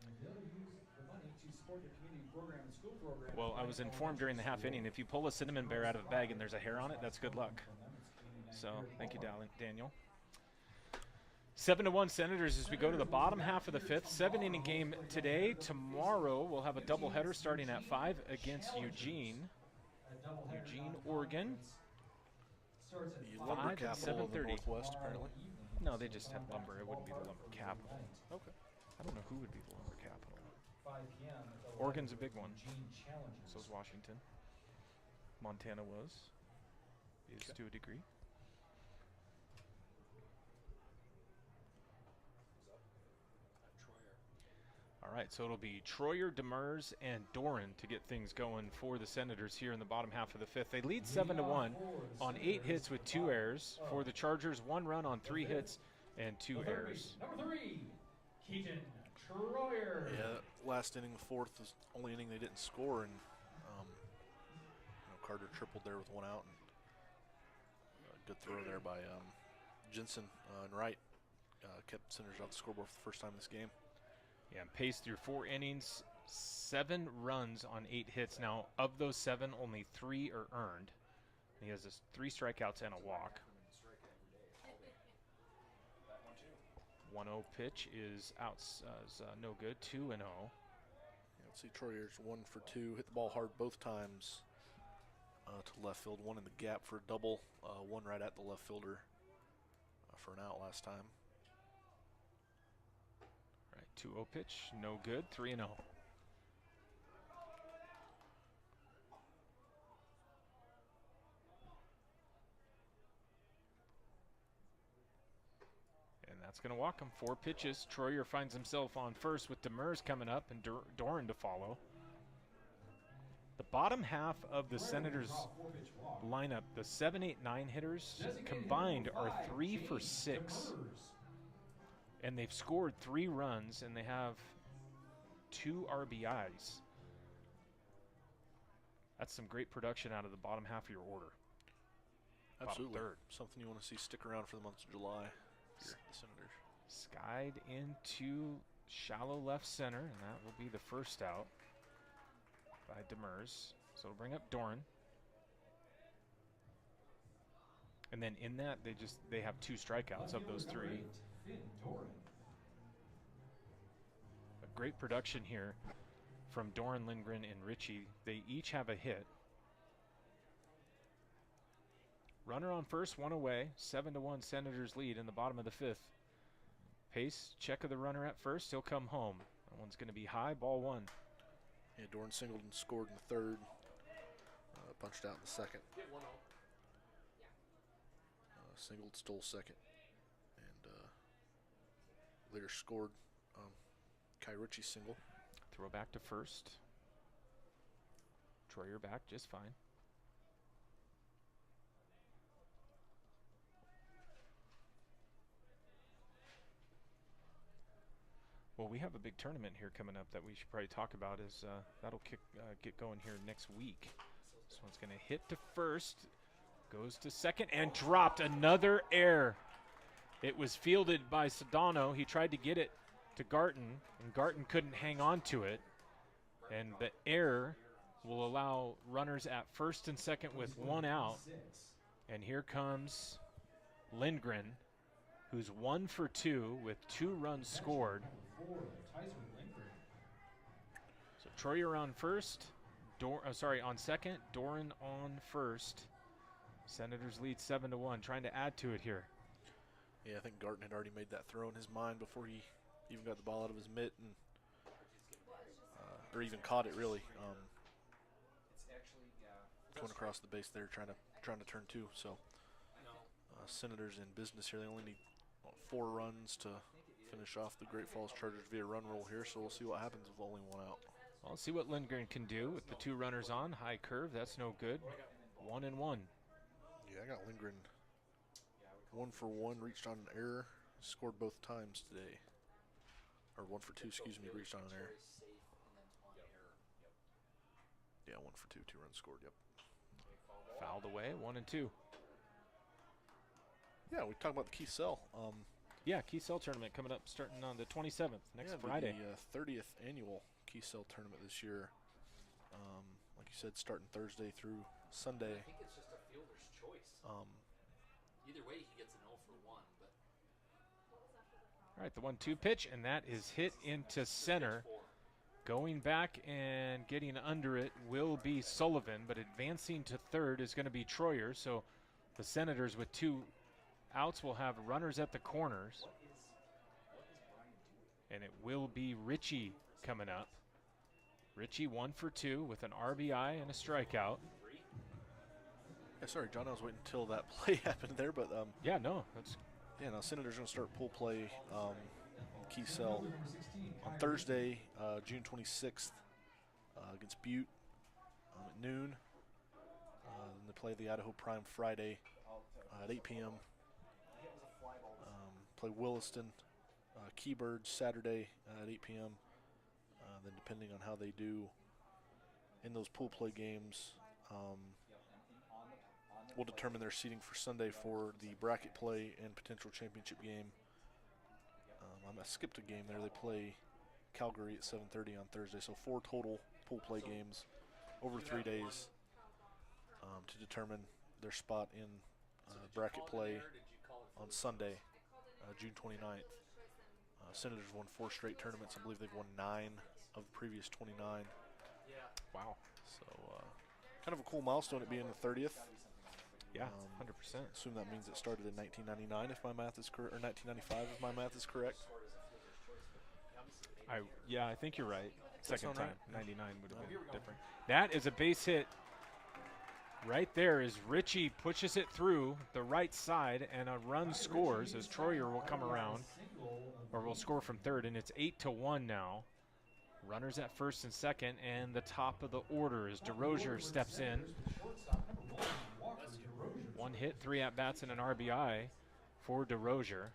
And they'll use the money to support the community program and school program. Well, I was informed during the half inning, if you pull a cinnamon bear out of a bag and there's a hair on it, that's good luck. So, thank you, Daniel. 7-1 Senators as we go to the bottom half of the 5th. 7-inning game today. Tomorrow we'll have a doubleheader starting at 5 against Eugene, Oregon. The lumber 5 and capital of the 7:30. Northwest, apparently. No, they just have lumber. It wouldn't be the lumber capital. Okay. I don't know who would be the lumber capital. 5 p.m. at the Oregon's a big one. Gene Challenges. So is Washington. Montana is to a degree. All right, so it'll be Troyer, Demers, and Doran to get things going for the Senators here in the bottom half of the 5th. They lead 7-1 on 8 hits with 2 errors. For the Chargers, 1 run on 3 hits and 2 errors. Number 3, Keaton Troyer. Yeah, last inning, the 4th, is the only inning they didn't score, and Carter tripled there with 1 out. And good throw there by Jensen and Wright. Kept Senators off the scoreboard for the first time this game. Yeah, paced through 4 innings, 7 runs on 8 hits. Now, of those 7, only 3 are earned. He has 3 strikeouts and a walk. 1-0 pitch is out, no good. 2-0. Yeah, let's see, Troyer's 1 for 2. Hit the ball hard both times to left field. 1 in the gap for a double. 1 right at the left fielder for an out last time. 2-0 pitch, no good. 3-0. And that's going to walk him. 4 pitches. Troyer finds himself on first with Demers coming up and Doran to follow. The bottom half of the Senators lineup, the 7, 8, 9 hitters combined are 3 for 6. And they've scored 3 runs, and they have 2 RBIs. That's some great production out of the bottom half of your order. Absolutely. Bottom 3rd. Something you want to see stick around for the month of July here at the Senators. Skied into shallow left center, and that will be the first out by Demers. So it'll bring up Doran. And then in that, they have 2 strikeouts of those 3. A great production here from Doran, Lindgren, and Ritchie. They each have a hit. Runner on first, one away. 7-1 Senators lead in the bottom of the 5th. Pace, check of the runner at first. He'll come home. That one's going to be high, ball 1. Yeah, Doran singled and scored in the 3rd. Punched out in the 2nd. Singled, stole 2nd. And later scored Kai Ritchie's single. Throw back to first. Troyer back just fine. Well, we have a big tournament here coming up that we should probably talk about. Is that'll get going here next week. This one's going to hit to first, goes to second, and dropped another air. It was fielded by Sedano. He tried to get it to Garton, and Garton couldn't hang on to it. And the error will allow runners at first and second with 1 out. And here comes Lindgren, who's 1 for 2 with 2 runs scored. So Troyer on first, on second, Doran on first. Senators lead 7-1, trying to add to it here. Yeah, I think Garton had already made that throw in his mind before he even got the ball out of his mitt, and or even caught it really. Going across the base there, trying to turn 2. So Senators in business here. They only need 4 runs to finish off the Great Falls Chargers via run roll here. So we'll see what happens with only 1 out. I'll see what Lindgren can do with the 2 runners on. High curve, that's no good. 1-1. Yeah, I got Lindgren 1 for 1, reached on an error, scored both times today. Or 1 for 2, excuse me, reached on an error. Yeah, 1 for 2, 2 runs scored, yep. Fouled away, 1-2. Yeah, we talked about the Keith Sell. Yeah, Keith Sell tournament coming up starting on the 27th, next Friday. The 30th annual Keith Sell tournament this year. Like you said, starting Thursday through Sunday. I think it's just a fielder's choice. Either way, he gets an 0 for 1. But All right, the 1-2 pitch, and that is hit into center. Going back and getting under it will be Sullivan, but advancing to third is going to be Troyer. So the Senators with 2 outs will have runners at the corners. And it will be Ritchie coming up. Ritchie 1 for 2 with an RBI and a strikeout. Yeah, sorry, John, I was waiting until that play happened there, but yeah, no, that's now Senators going to start pull play in Keith Sell on Thursday, June 26th, against Butte at noon. Then they play the Idaho Prime Friday at 8 p.m. Play Williston, Keybirds Saturday at 8 p.m. Then depending on how they do in those pool play games, we'll determine their seeding for Sunday for the bracket play and potential championship game. I skipped a game there. They play Calgary at 7:30 on Thursday, so 4 total pool play games over 3 days to determine their spot in bracket play on Sunday, June 29th. Senators won 4 straight tournaments. I believe they've won 9 of the previous 29. wow. So kind of a cool milestone, it being the 30th. Yeah, 100%. Assume that means it started in 1999 if my math is correct, or 1995 if my math is correct. I think you're right. Second time, right? 99 would have been different. That is a base hit. Right there as Ritchie pushes it through the right side, and a run scores as Troyer will come around, or will score from third, and it's 8-1 now. Runners at first and second, and the top of the order as DeRozier steps in. 1 hit, 3 at-bats, and an RBI for DeRozier.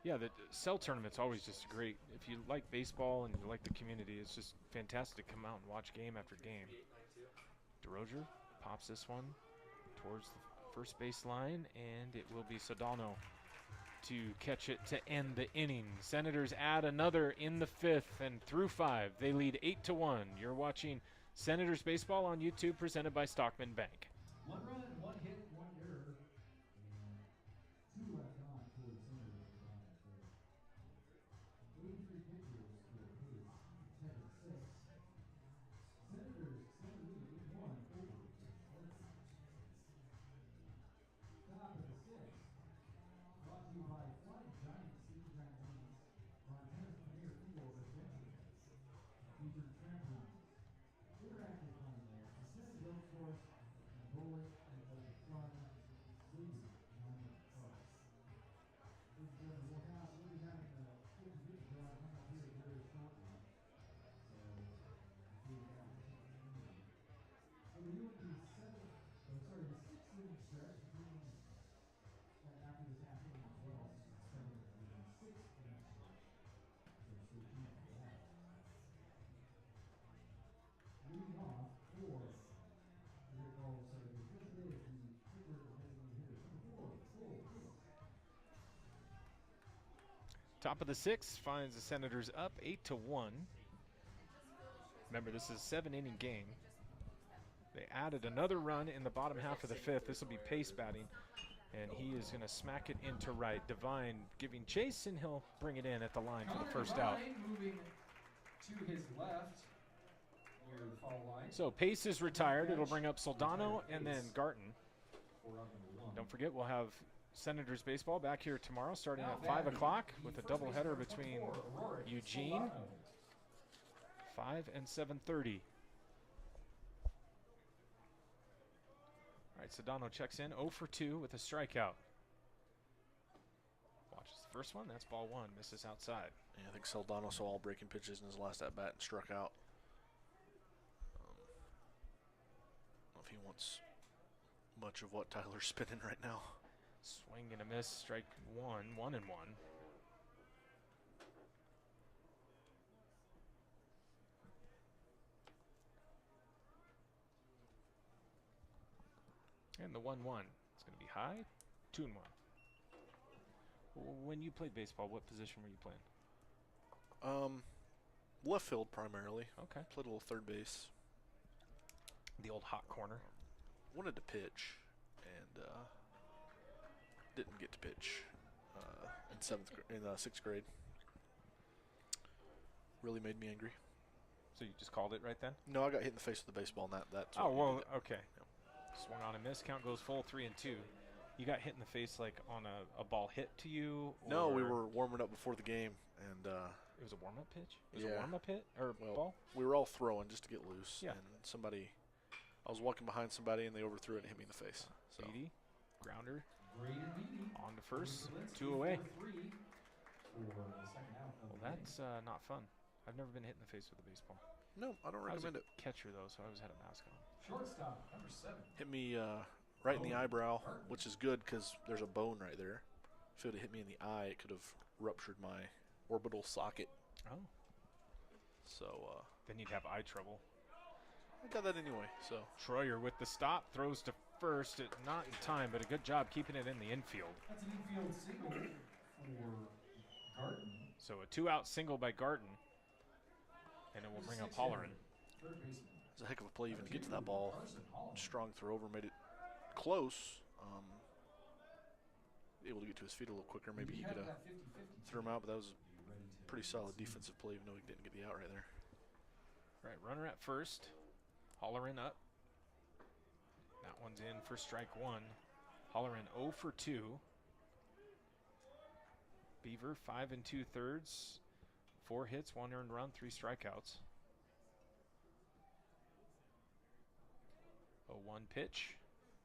Yeah, the Cell tournament's always just great. If you like baseball and you like the community, it's just fantastic to come out and watch game after game. DeRozier pops this one towards the first base line, and it will be Sedano to catch it to end the inning. Senators add another in the 5th, and through 5, they lead 8-1. You're watching Senators Baseball on YouTube, presented by Stockman Bank. 1 run, 1 hit, 1 error, and 2 left on for the Senators to buy. So 83 pitchers for the Pace, 10 and 6. Senators extend the lead 8-1. to you by Flying Giant Steam Trampolines, Montana's premier indoor adventure base. Featuring trampolines, interactive playland, suspended rope course, and bowling and other fun, sleeping enjoyment parks. Ladies and gentlemen, we'll be having the 50-50 draw coming up here very shortly. So, including that. So the the 6th inning stretch between after this half inning as well, since it's starting at the 6th inning stretch. So stay tuned for that. Leading off for the first day is the pitcher and designated hitter, number 4, Cole Pitts. Top of the 6th finds the Senators up 8-1. Remember, this is a 7-inning game. They added another run in the bottom half of the 5th. This will be Pace batting, and he is going to smack it into right. Devine giving chase, and he'll bring it in at the line for the first out. Moving to his left near the foul line. So Pace is retired. It'll bring up Soldano and then Garton. Don't forget, we'll have Senators baseball back here tomorrow starting at 5 o'clock with a doubleheader between Eugene, 5 and 7:30. All right, Soldano checks in 0 for 2 with a strikeout. Watches the first one. That's ball 1. Misses outside. Yeah, I think Soldano saw all breaking pitches in his last at-bat and struck out. I don't know if he wants much of what Tyler's spinning right now. Swing and a miss. Strike 1. 1-1. And the 1-1. It's going to be high. 2-1. When you played baseball, what position were you playing? Left field primarily. Okay. Played a little third base. The old hot corner. Wanted to pitch and didn't get to pitch in 6th grade. Really made me angry. So you just called it right then? No, I got hit in the face with the baseball, and that's Oh, what well, ended it. okay. Swung on and missed. Count goes full, 3-2. You got hit in the face like on a ball hit to you? No, we or were warming up before the game, and it was a warm-up pitch? It was yeah. a warm-up hit or well, ball? we were all throwing just to get loose. Yeah. And I was walking behind somebody, and they overthrew it and hit me in the face. So. Beatty, grounder, Braden Beatty on to first, Zielinski 2 away. for 3 for the second out of Well, the game. that's not fun. I've never been hit in the face with a baseball. No, I don't I was recommend a it. catcher, though, so I always had a mask on. Shortstop, number 7. Hit me right in the eyebrow, which is good because there's a bone right there. If it would have hit me in the eye, it could have ruptured my orbital socket. Oh. So Then you'd have eye trouble. I got that anyway. So Troyer with the stop, throws to first. Not in time, but a good job keeping it in the infield. That's an infield single for Garton. So a 2-out single by Garton. And it will bring up Holleran. Third baseman. it's a heck of a play even to get to that ball. Strong throw over, made it close. Able to get to his feet a little quicker. Maybe he could have threw him out, but that was a pretty solid defensive play, even though he didn't get the out right there. Right, runner at first. Holleran up. That one's in for strike 1. Holleran 0 for 2. Beaver 5 2/3. 4 hits, 1 earned run, 3 strikeouts. 0-1 pitch.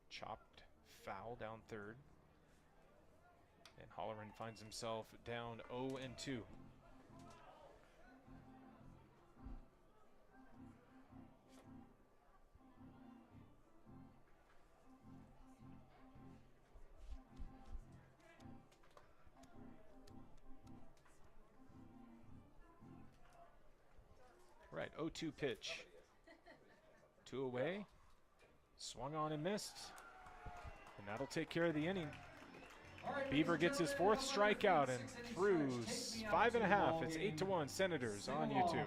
Chopped foul down third. And Holleran finds himself down 0-2. Right, 0-2 pitch. 2 away. Swung on and missed. And that'll take care of the inning. Beaver gets his 4th strikeout and through 5.5. It's 8-1 Senators on YouTube.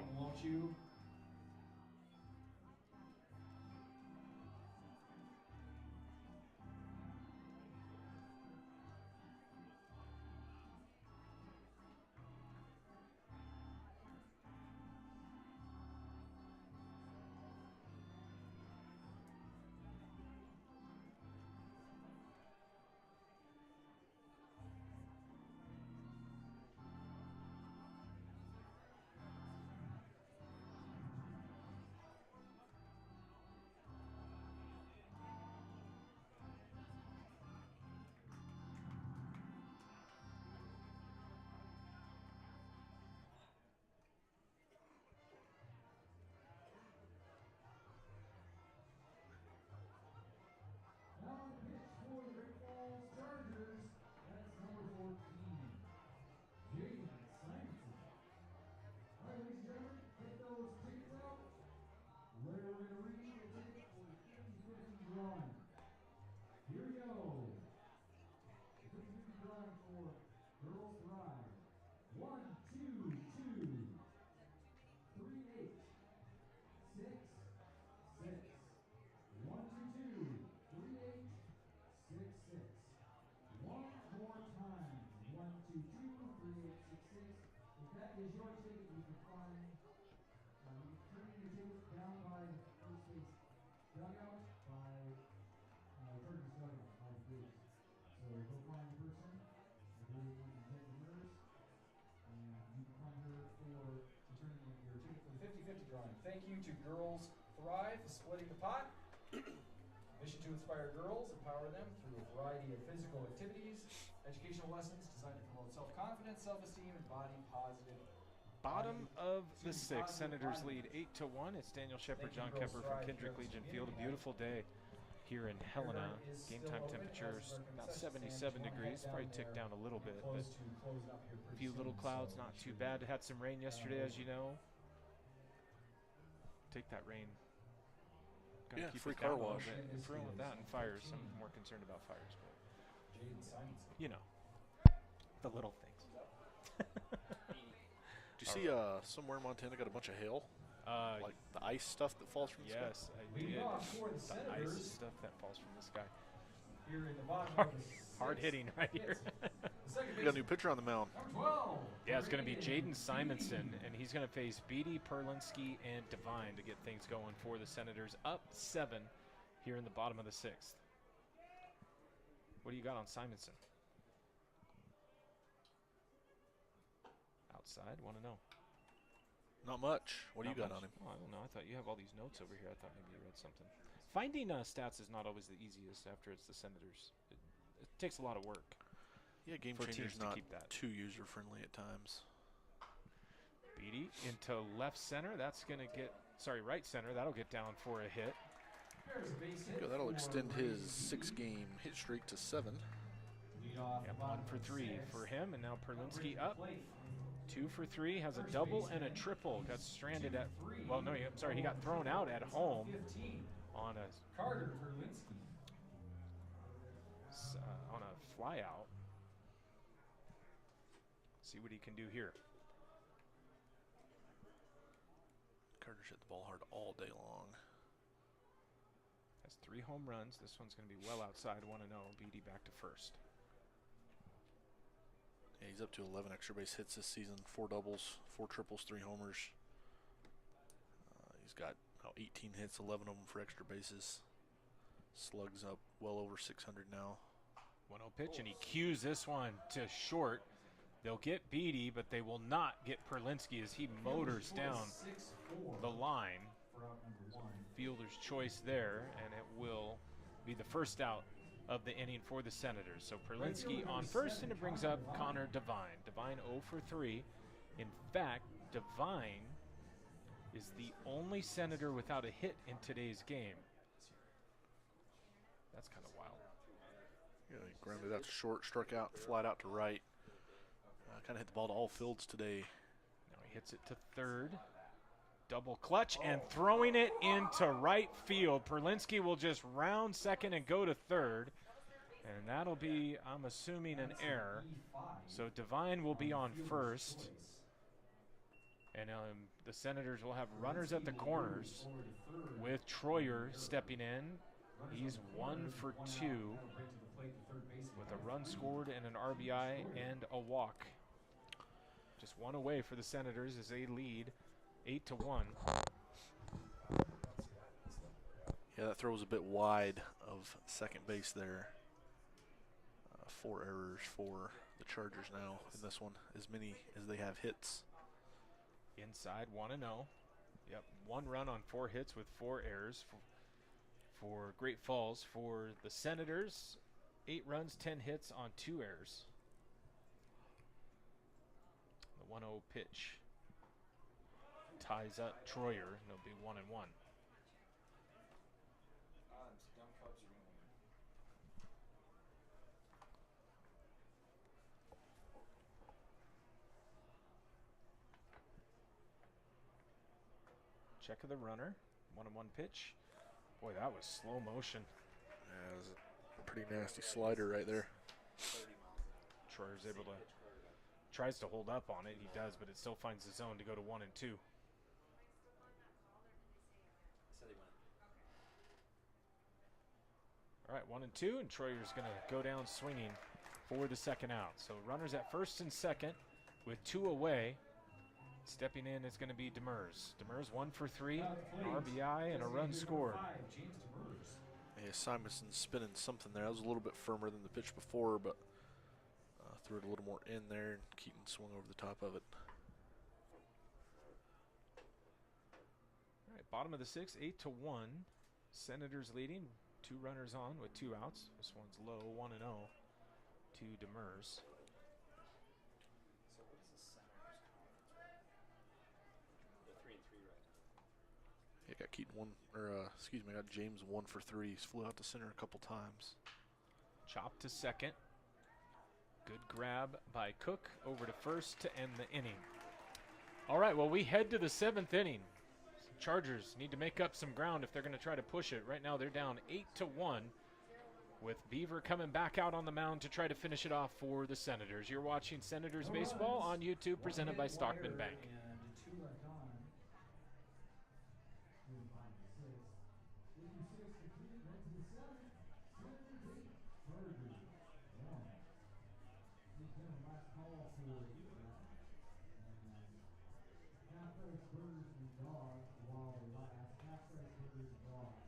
is your ticket. You can find, you can turn in your tickets down by the first base dugout by, Turner's dugout by the booth. So go find the person, a very one of the nurse, and you can find her for To turn in your ticket for the 50-50 drawing. Thank you to Girls Thrive for splitting the pot. Mission to inspire girls, empower them through a variety of physical activities, educational lessons designed to promote self-confidence, self-esteem, and body positive. Bottom of the Excuse me, sixth, positive Senators body lead image. 8-1. It's Daniel Shepard, Thank you, John Girls Kepper from Thrive Kendrick Girls Legion Community. Field. A beautiful day here in Helena. Beer garden is Game still time open, temperatures as is our about concession 77 stand. If you wanna degrees. head Probably down ticked there, down a little we're bit, close but to closing up here a pretty few little soon, clouds, so not make too sure bad. you Had some rain yesterday, as you know. Take that rain. Gotta Yeah, keep free it car down a little wash. bit. If we're with that and fires, I'm more concerned about fires, but Jaden Simonson. you know, the little things. Do you see somewhere in Montana got a bunch of hail? Like the ice stuff that falls from the sky? Yes, I Leading did. off for the The Senators. ice stuff that falls from the sky. Here in the bottom of the sixth. Hard hitting right here. The second We got a new baseman, pitcher on the mound. number 12. Yeah, it's going to be Jaden Braden Simonson, Beatty. and he's going to face Beatty, Perlinsky, and Devine to get things going for the Senators. Up 7 here in the bottom of the sixth. What do you got on Simonson? Outside, want to know. Not much. What do you Not got much? on him? Oh, I don't know. I thought you have all these notes over here. I thought maybe you read something. Finding stats is not always the easiest after it's the Senators. It takes a lot of work. Yeah, Game For Changer's teams to not keep that. too user-friendly at times. Beatty into left center. That's going to get, right center. That'll get down for a hit. There's a base hit That'll for extend his Braden 6-game hit streak to 7. Lead off Yep, the bottom 1 for of the 3 sixth. for him, and now Perlinsky Bridge up. plate. 2 for 3, has a First double and a baseman triple. Got is stranded 2 at, for 3. well, no, I'm sorry, he got thrown out at home 15. on a Carter Perlinsky. fly out. See what he can do here. Carter's hit the ball hard all day long. Has 3 home runs. This one's going to be well outside. 1-0. Beatty back to first. Yeah, he's up to 11 extra base hits this season. 4 doubles, 4 triples, 3 homers. He's got 18 hits, 11 of them for extra bases. Slugs up well over 600 now. 1-0 pitch, and he cues this one to short. They'll get Beatty, but they will not get Perlinsky as he motors down 6-4 the line. for out number 1. Fielder's choice there, and it will be the first out of the inning for the Senators. So Perlinsky on first, and it brings up Connor Devine. Devine 0 for 3. In fact, Devine is the only Senator without a hit in today's game. That's kind of wild. Yeah, he grounded out to short, struck out, flat out to right. Kind of hit the ball to all fields today. Now he hits it to third. Double clutch and throwing it into right field. Perlinsky will just round second and go to third. And that'll be, I'm assuming, an error. So Devine will be on first. And the Senators will have runners at the corners with Troyer stepping in. He's 1 for 2 with a run scored and an RBI and a walk. Just one away for the Senators as they lead 8-1. Yeah, that throw was a bit wide of second base there. 4 errors for the Chargers now in this one, as many as they have hits. Inside 1-0. Yep, 1 run on 4 hits with 4 errors for Great Falls. For the Senators, 8 runs, 10 hits on 2 errors. The 1-0 pitch ties up Troyer, and it'll be 1-1. Check of the runner. 1-1 pitch. Boy, that was slow motion. Yeah, it was a pretty nasty slider right there. Troyer's able to, tries to hold up on it. He does, but it still finds the zone to go to 1 and 2. All right, 1 and 2, and Troyer's going to go down swinging for the second out. So runners at first and second with 2 away. Stepping in is going to be Demers. Demers 1 for 3, Now an at the plate, RBI, and a run designated number scored. 5, James Demers. Yeah, Simonson's spinning something there. That was a little bit firmer than the pitch before, but threw it a little more in there, and Keaton swung over the top of it. All right, bottom of the 6th, 8-1. Senators leading, 2 runners on with 2 outs. This one's low, 1-0 to Demers. So what is the Senators conference right now? They're 3-3 right now. Yeah, got Keaton I got James 1 for 3. He's flew out to center a couple times. Chop to second. Good grab by Cook over to first to end the inning. All right, well, we head to the 7th inning. Chargers need to make up some ground if they're going to try to push it. Right now they're down 8-1 with Beaver coming back out on the mound to try to finish it off for the Senators. You're watching Senators No Baseball runs, on YouTube, one presented hit by Stockman wire, Bank. And 2 left on. In the bottom of the 6th. 56 complete, then to the 7th. Senators 8, Chargers 1. This has been the last call for Beaver. And half-price burgers and dogs while they last. Half-price burgers and dogs.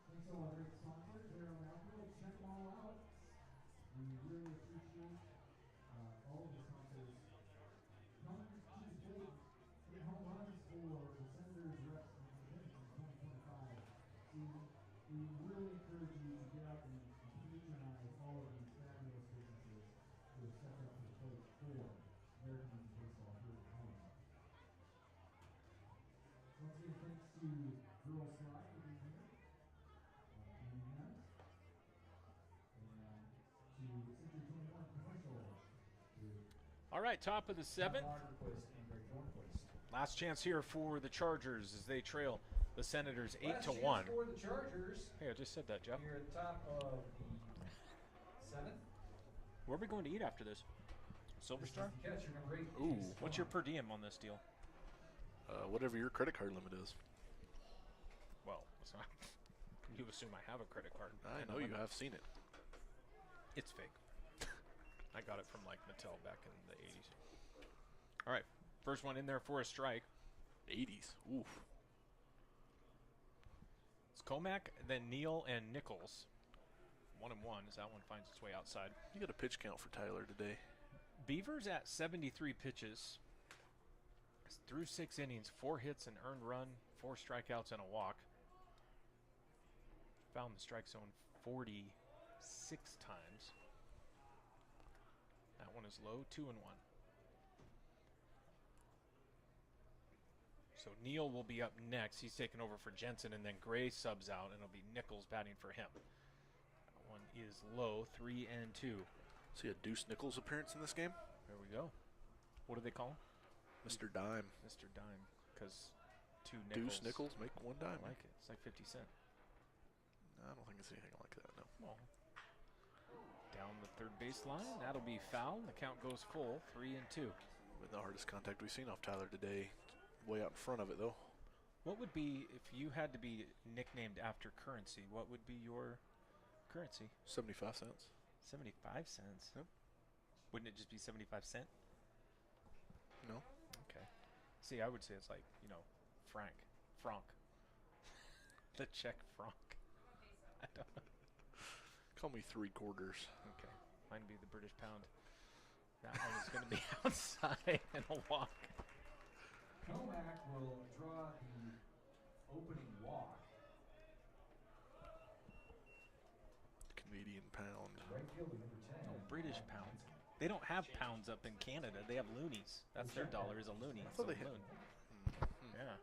Thanks to all our great sponsors there on Outfield. Check them all out. We really appreciate all of the sponsors coming to the plate, hitting home runs for the Senators reps and representatives in the 2025 season. We really encourage you to get out and patronize all of these fabulous businesses who have stepped up to the plate for American Legion Baseball here at home. Once again, thanks to Girls Slide for being here, Helena, and to Century 21 Commercial. All right, top of the 7th. Lagerquist and Greg Dornquist. Last chance here for the Chargers as they trail the Senators Last 8-1. chance for the Chargers Hey, I just said that, Jeff. here at the top of the 7th. Where are we going to eat after this? Silver This is Star? the catcher, number 8. Ooh, Jason what's your Storm. per diem on this deal? Whatever your credit card limit is. Well, it's not. You assume I have a credit card. I And know I'm you not- have seen it. It's fake. I got it from like Mattel back in the 80s. All right, first one in there for a strike. 80s. Oof. It's Comac, then Neal and Nichols. 1-1 as that one finds its way outside. You got a pitch count for Tyler today. Beavers at 73 pitches. Through 6 innings, 4 hits, an earned run, 4 strikeouts, and a walk. Found the strike zone 46 times. That one is low, 2-1. So Neal will be up next. He's taking over for Jensen, and then Gray subs out, and it'll be Nichols batting for him. That one is low, 3-2. See a Deuce Nichols appearance in this game? There we go. What do they call him? Mr. Dime. Mr. Dime, because 2 Nichols. Deuce Nichols make 1 dime. I like it. It's like 50 cent. I don't think it's anything like that, no. Well, down the third baseline. That'll be foul. The count goes full, 3-2. With the hardest contact we've seen off Tyler today. Way out in front of it, though. What would be, if you had to be nicknamed after currency, what would be your currency? 75 cents. 75 cents? Yep. Wouldn't it just be 75 cent? No. Okay. See, I would say it's like, franc. The Czech franc. I don't know. Call me 3/4. Okay. Mine would be the British pound. That one is going to be outside and a walk. Comac will draw the opening walk. Canadian pound. Right fielder, number 10. No, British pound. They don't have pounds up in Canada. They have loonies. That's their dollar is a loonie. I thought So they had- loon. Yeah.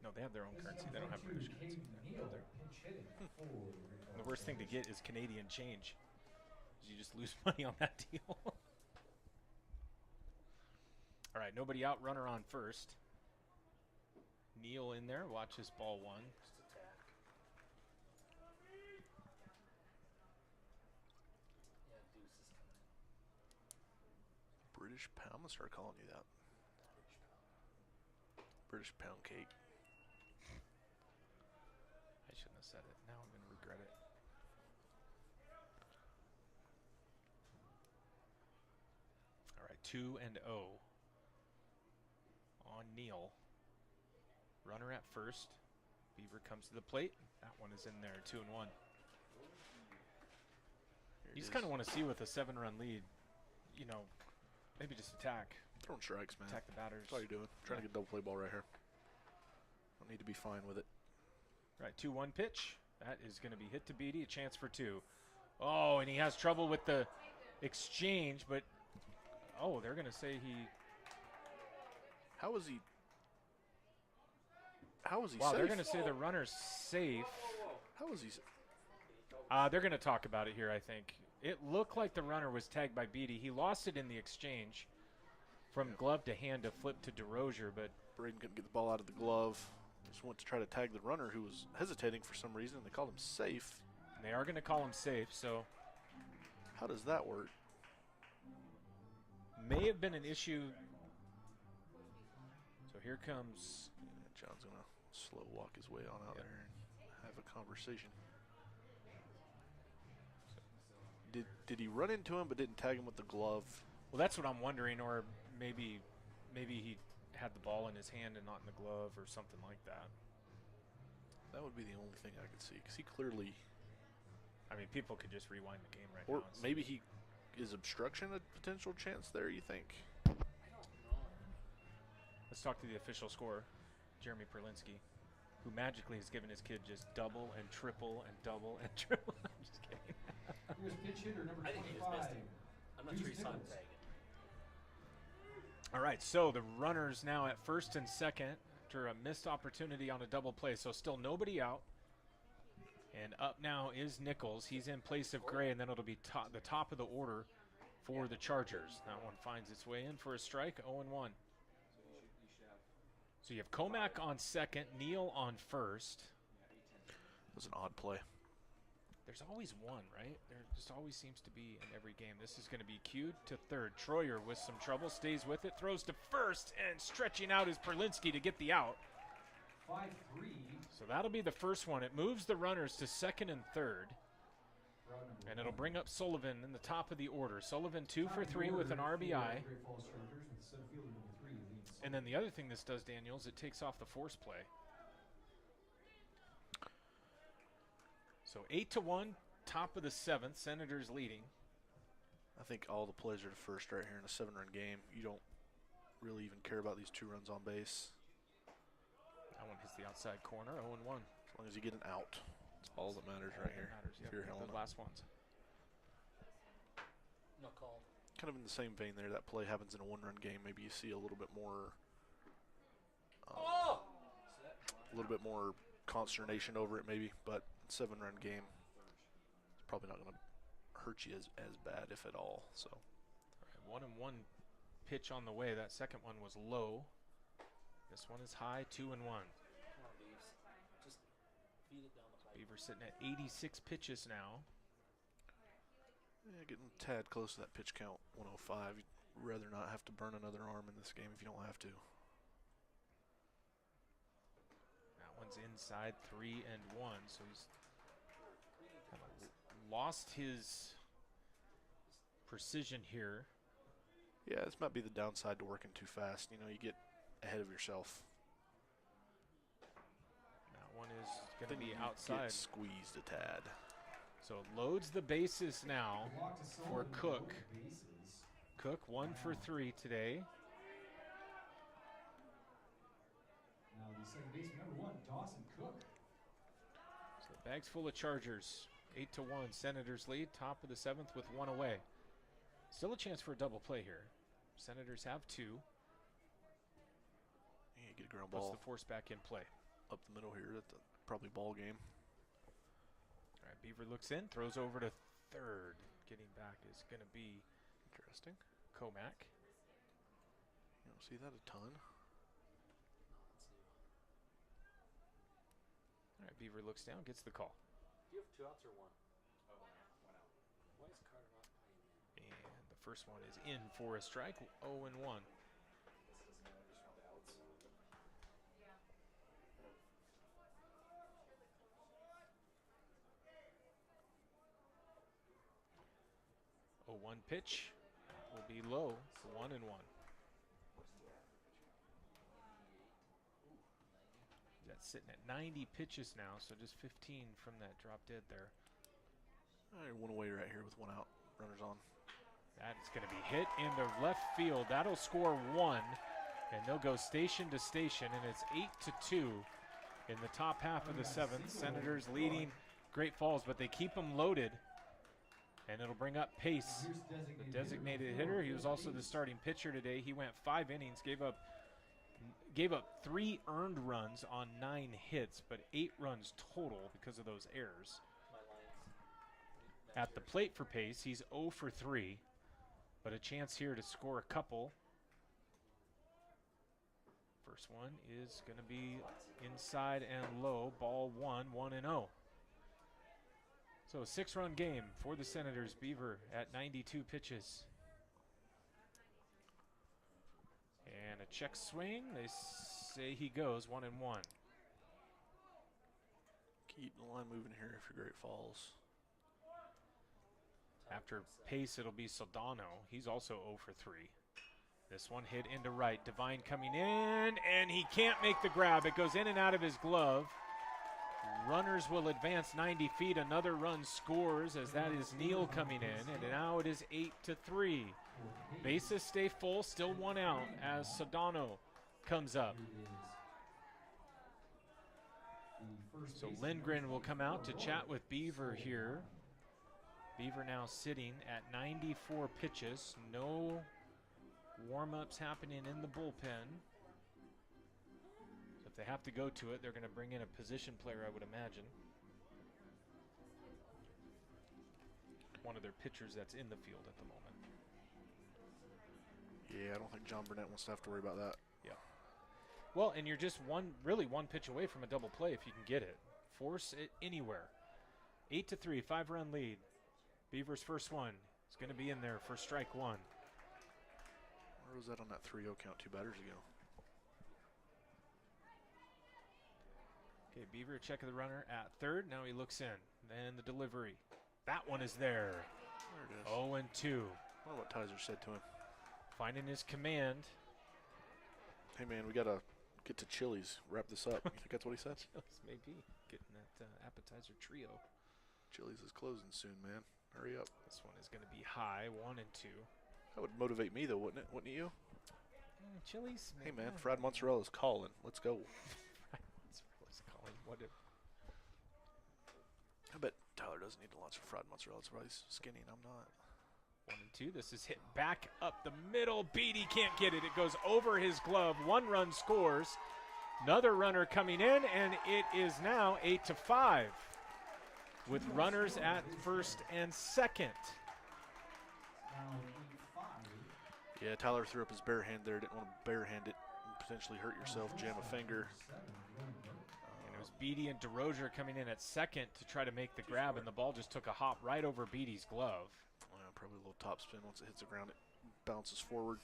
No, they have their own This is currency. number They don't have 22, British currency. Caden Neal, pinch hitting for And the worst thing to get is Canadian change. 'Cause you just lose money on that deal. All right, nobody out. Runner on first. Neal in there. Watch his ball 1. Just attack. Yeah, Deuce is coming in. British pound. I'm going to start calling you that. British pound cake. I shouldn't have said it. Now I'm going to regret it. 2-0 on Neal. Runner at first. Beaver comes to the plate. That one is in there, 2-1. You just kind of want to see with a 7-run lead, you know, maybe just attack. Throwing strikes, man. Attack the batters. That's all you're doing. Trying to get a double play ball right here. Don't need to be fine with it. Right, 2-1 pitch. That is going to be hit to Beatty. A chance for 2. Oh, and he has trouble with the exchange, but oh, they're going to say he. How is he? How is he Wow, safe? they're going to say the runner's safe. How is he? They're going to talk about it here, I think. It looked like the runner was tagged by Beatty. He lost it in the exchange from glove to hand to flip to DeRozier, but Braden couldn't get the ball out of the glove. Just went to try to tag the runner who was hesitating for some reason. They called him safe. they are going to call him safe, so How does that work? may have been an issue. So here comes. John's going to slow walk his way on out there and have a conversation. Did he run into him but didn't tag him with the glove? Well, that's what I'm wondering, or maybe he had the ball in his hand and not in the glove or something like that. That would be the only thing I could see, because he clearly, I mean, people could just rewind the game right or now. and see. maybe he is obstruction a potential chance there, you think? Let's talk to the official scorer, Jeremy Perlinsky, who magically has given his kid just double and triple and double and triple. I'm just kidding. Here's pitch hitter number I think he 25. just missed him. I'm not sure he saw him Nichols. tag it. All right, so the runners now at first and second after a missed opportunity on a double play, so still nobody out. And up now is Nichols. He's in place of Gray, and then it'll be the top of the order for the Chargers. That one finds its way in for a strike, 0-1. So you have Comack on second, Neal on first. It was an odd play. There's always one, right? There just always seems to be in every game. This is going to be cued to third. Troyer with some trouble, stays with it, throws to first, and stretching out is Perlinsky to get the out. 5-3. So that'll be the first one. It moves the runners to second and third, Route number and it'll 1. bring up Sullivan in the top of the order. Sullivan 2 Top for of the 3 with an order for RBI. Great Falls Chargers with center fielder number 3 leads. And then the other thing this does, Daniel, is it takes off the force play. So 8-1, top of the seventh. Senators leading. I think all the plays are to first right here in a 7-run game. You don't really even care about these 2 runs on base. That one hits the outside corner, 0-1. As long as you get an out, that's all that matters right here. Matters, If yep, you're like Helena. those last ones. No call. Kind of in the same vein there. That play happens in a 1-run game. Maybe you see a little bit more, Oh! a little bit more consternation over it, maybe. But 7-run game, it's probably not going to hurt you as bad, if at all. So All right, 1-1 pitch on the way. That second one was low. This one is high, 2-1. Come on, Beavs. Just feed it down the pipe. Beaver sitting at 86 pitches now. yeah, getting a tad close to that pitch count, 105. You'd rather not have to burn another arm in this game if you don't have to. That one's inside, 3-1. So he's kind of lost his precision here. Yeah, this might be the downside to working too fast. You know, you get ahead of yourself. That one is going to Then be you outside. Get squeezed a tad. So loads the bases now Block to for Sullivan, Cook. both bases. Cook 1 for 3 today. Now the second baseman number 1, Dawson Cook. So the bag's full of Chargers. 8-1. Senators lead. Top of the seventh with 1 away. Still a chance for a double play here. Senators have 2. Yeah, you get a ground Puts ball the force back in play. up the middle here. That's probably ball game. All right, Beaver looks in, throws over to third. Getting back is going to be Interesting. Comack. You don't see that a ton. All right, Beaver looks down, gets the call. Do you have 2 outs or 1? Oh, 1 out. 1 out. Why is Carter not playing then? And the first one is in for a strike, 0-1. Oh, 1 pitch. will be low, 1-1. That's sitting at 90 pitches now, so just 15 from that drop dead there. All right, one away right here with one out. Runners on. That's going to be hit into left field. That'll score 1, and they'll go station to station, and it's 8-2 in the top half of the 7th. Senators leading Great Falls, but they keep them loaded, and it'll bring up Pace, the designated hitter. He was also the starting pitcher today. He went 5 innings, gave up 3 earned runs on 9 hits, but 8 runs total because of those errors. At the plate for Pace, he's 0 for 3, but a chance here to score a couple. First one is going to be inside and low, ball 1, 1-0. So a 6-run game for the Senators. Beaver at 92 pitches. And a check swing. They say he goes 1-1. Keep the line moving here for Great Falls. After Pace, it'll be Soldano. He's also 0 for 3. This one hit into right. Devine coming in, and he can't make the grab. It goes in and out of his glove. Runners will advance 90 feet. Another run scores as that is Neal coming in, and now it is 8-3. Bases stay full, still 1 out as Soldano comes up. So Lindgren will come out to chat with Beaver here. Beaver now sitting at 94 pitches. No warm-ups happening in the bullpen. So if they have to go to it, they're going to bring in a position player, I would imagine. One of their pitchers that's in the field at the moment. Yeah, I don't think John Burnett wants to have to worry about that. Yeah. Well, and you're just really one pitch away from a double play if you can get it. Force it anywhere. 8-3, 5-run lead. Beaver's first one is going to be in there for strike 1. Where was that on that 3-0 count 2 batters ago? Okay, Beaver checking the runner at third. Now he looks in. Then the delivery. That one is there. There it is. 0-2. I wonder what Tizer said to him. Finding his command. Hey, man, we got to get to Chili's. Wrap this up. You think that's what he said? Maybe getting that appetizer trio. Chili's is closing soon, man. Hurry up. This one is going to be high, 1-2. That would motivate me, though, wouldn't it? Wouldn't you? Chili's. Hey, man, fried mozzarella is calling. Let's go. Mozzarella's calling. What if? I bet Tyler doesn't need to launch a fried mozzarella. That's why he's skinny and I'm not. 1-2. This is hit back up the middle. Beatty can't get it. It goes over his glove. 1 run scores. Another runner coming in, and it is now 8-5 with runners at first and second. Yeah, Tyler threw up his bare hand there. Didn't want to bare hand it and potentially hurt yourself, jam a finger. And it was Beatty and DeRozier coming in at second to try to make the grab, and the ball just took a hop right over Beatty's glove. Well, probably a little top spin. Once it hits the ground, it bounces forward.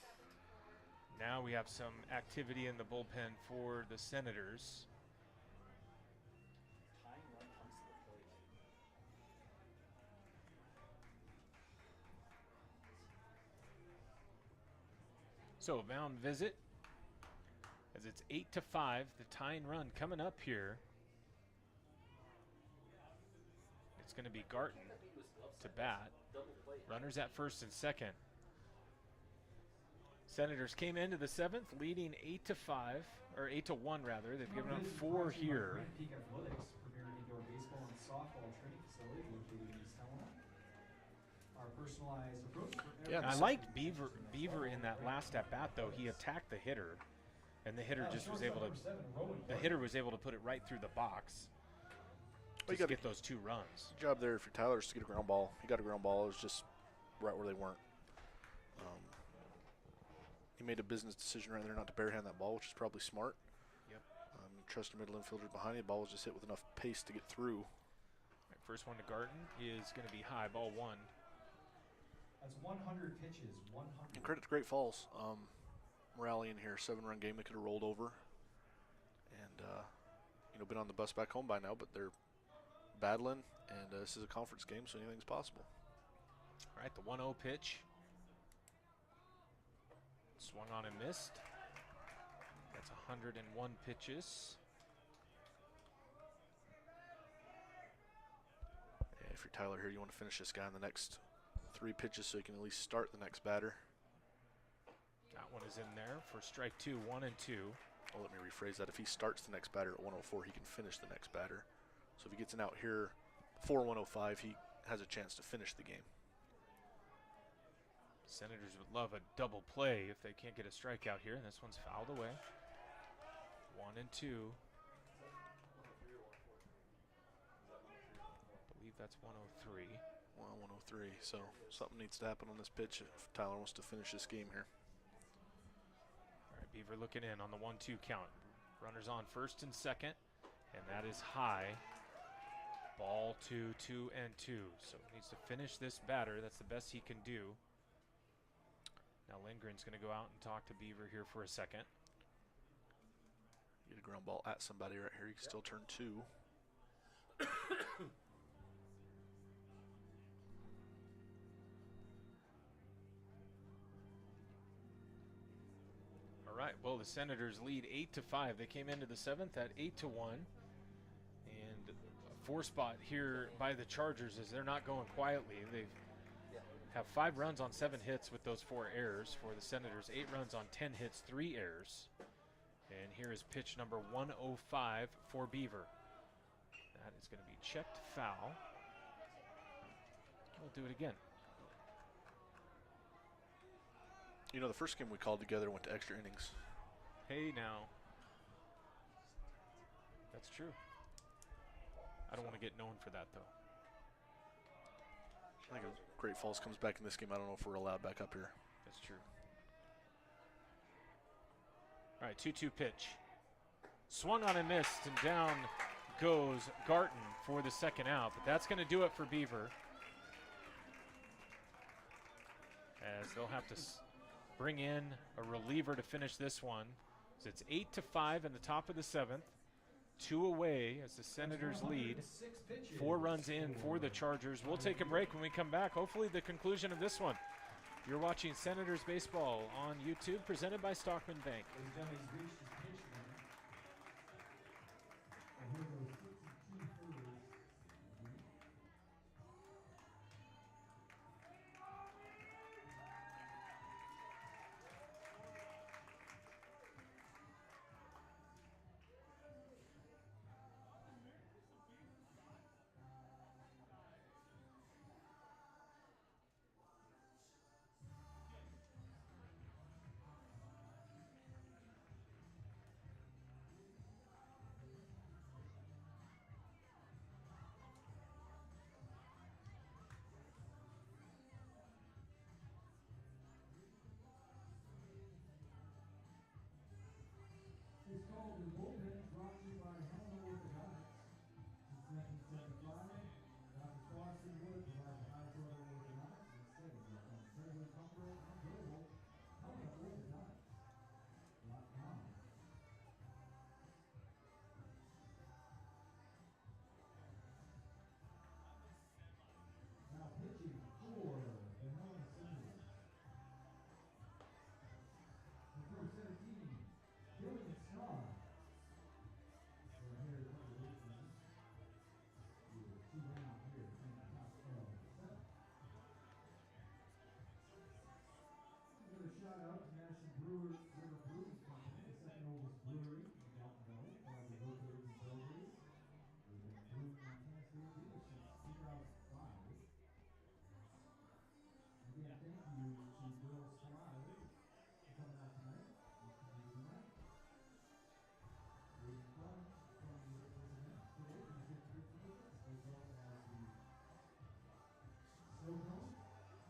Now we have some activity in the bullpen for the Senators. So mound visit, as it's 8-5, the tying run coming up here. It's going to be Garton to bat. Runners at first and second. Senators came into the 7th leading 8-5, or 8-1 rather. They've given up 4 here. Peak Athletics, premier indoor baseball and softball training facility located in East Helena. Our personalized approach for every I liked Beaver in that last at bat though. He attacked the hitter, and the hitter just was able to. The hitter was able to put it right through the box. Well, you Just got get those 2 runs. job there for Tyler is to get a ground ball. He got a ground ball. It was just right where they weren't. He made a business decision right there not to barehand that ball, which is probably smart. Yep. Trust your middle infielder behind you. The ball was just hit with enough pace to get through. Right, first one to Garton is going to be high, ball 1. That's 100 pitches, 100. And credit to Great Falls. Rallying here, 7-run game. They could have rolled over and been on the bus back home by now, but they're battling, and this is a conference game, so anything's possible. All right, the 1-0 pitch. Swung on and missed. That's 101 pitches. Yeah, if you're Tyler here, you want to finish this guy in the next 3 pitches so you can at least start the next batter. That one is in there for strike 2, 1 and 2. Well, let me rephrase that. If he starts the next batter at 104, he can finish the next batter. So if he gets an out here before 105, he has a chance to finish the game. Senators would love a double play if they can't get a strikeout here. And this one's fouled away. 1 and 2. I believe that's 103. Well, 103. So something needs to happen on this pitch if Tyler wants to finish this game here. All right, Beaver looking in on the 1-2 count. Runners on first and second, and that is high. Ball 2, 2 and 2. So he needs to finish this batter. That's the best he can do. Now Lindgren's going to go out and talk to Beaver here for a second. Get a ground ball at somebody right here. You can still turn 2. All right, well, the Senators lead 8-5. They came into the 7th at 8-1. And a 4 spot here by the Chargers as they're not going quietly. They have 5 runs on 7 hits with those 4 errors for the Senators. 8 runs on 10 hits, 3 errors. And here is pitch number 105 for Beaver. That is going to be checked foul. We'll do it again. You know, the first game we called together went to extra innings. Hey, now. That's true. I don't want to get known for that, though. I think if Great Falls comes back in this game, I don't know if we're allowed back up here. That's true. All right, 2-2 pitch. Swung on and missed, and down goes Garten for the second out. But that's going to do it for Beaver, as they'll have to bring in a reliever to finish this one. So it's 8-5 in the top of the 7th. 2 away as the Senators lead. 4 runs in for the Chargers. We'll take a break. When we come back, hopefully the conclusion of this one. You're watching Senators Baseball on YouTube, presented by Stockman Bank. It's called the Bullpen, brought to you by Helena Orthodontics. Since 1975, Dr. Swanson Wood provides high-quality orthodontics and settings that are incredibly comfortable and durable. Helena Orthodontics.com. Now pitching for the Helena Senators. Number 17, Helena Star. We're here at the baseline. With 2 down here in the top of the 7th. Another shout out to National River Brewing Company, the second oldest brewery in Daltonville, by the Brewers and Brewers. We've been brewing Montana State beer since 2005. Again, thank you to Girls Thrive for coming out tonight. Raising funds from this event today for the Victory Tickets, as well as the Snow Cone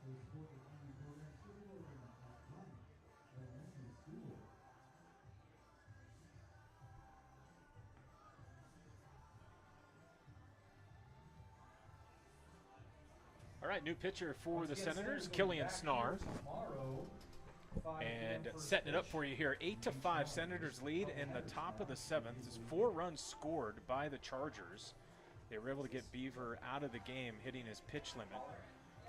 to support the community program program at Run Elementary School. All right, new pitcher for the Senators, Killian Snar. And setting it up for you here, 8-5 Senators lead in the top of the 7th. There's 4 runs scored by the Chargers. They were able to get Beaver out of the game, hitting his pitch limit.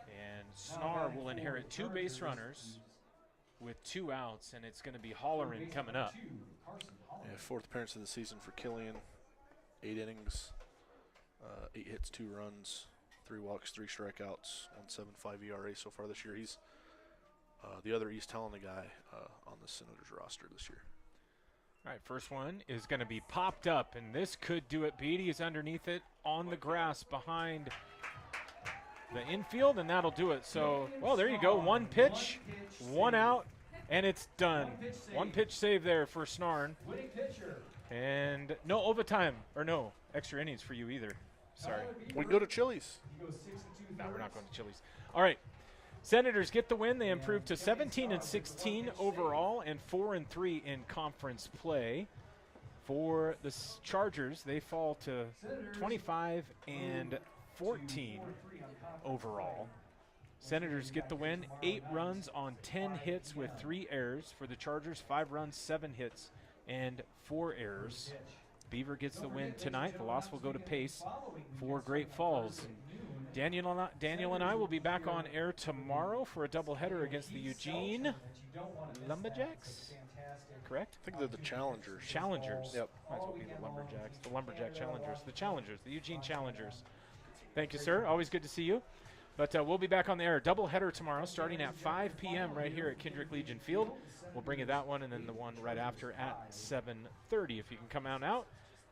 And Snar will inherit 2 base runners with 2 outs, and it's going to be Holleran coming up. Yeah, 4th appearance of the season for Killian. 8 innings, 8 hits, 2 runs, 3 walks, 3 strikeouts, 1.75 ERA so far this year. He's the other East Helena guy on the Senators roster this year. All right, first one is going to be popped up, and this could do it. Beatty is underneath it on the grass behind the infield, and that'll do it. So, well, there you go. 1 pitch, 1 out, and it's done. 1 pitch save there for Snarn. And no overtime, or no extra innings for you either. Sorry. We can go to Chili's. No, we're not going to Chili's. All right. Senators get the win. They improved to 17-16 overall and 4-3 in conference play. For the Chargers, they fall to 25-14 overall. Senators get the win. 8 runs on 10 hits with 3 errors. For the Chargers, 5 runs, 7 hits, and 4 errors. Beaver gets the win tonight. The loss will go to Pace for Great Falls. Daniel and I will be back on air tomorrow for a doubleheader against the Eugene Lumberjacks. Correct? I think they're the Challengers. Challengers. Yep. Might as well be the Lumberjacks. The Lumberjack Challengers. The Challengers. The Eugene Challengers. Thank you, sir. Always good to see you. But we'll be back on the air. Doubleheader tomorrow starting at 5 p.m. right here at Kendrick Legion Field. We'll bring you that one and then the one right after at 7:30. If you can come out,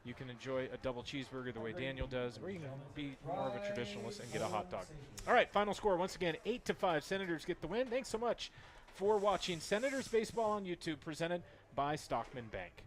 you can enjoy a double cheeseburger the way Daniel does, or you can be more of a traditionalist and get a hot dog. All right, final score once again, 8-5. Senators get the win. Thanks so much for watching Senators Baseball on YouTube, presented by Stockman Bank.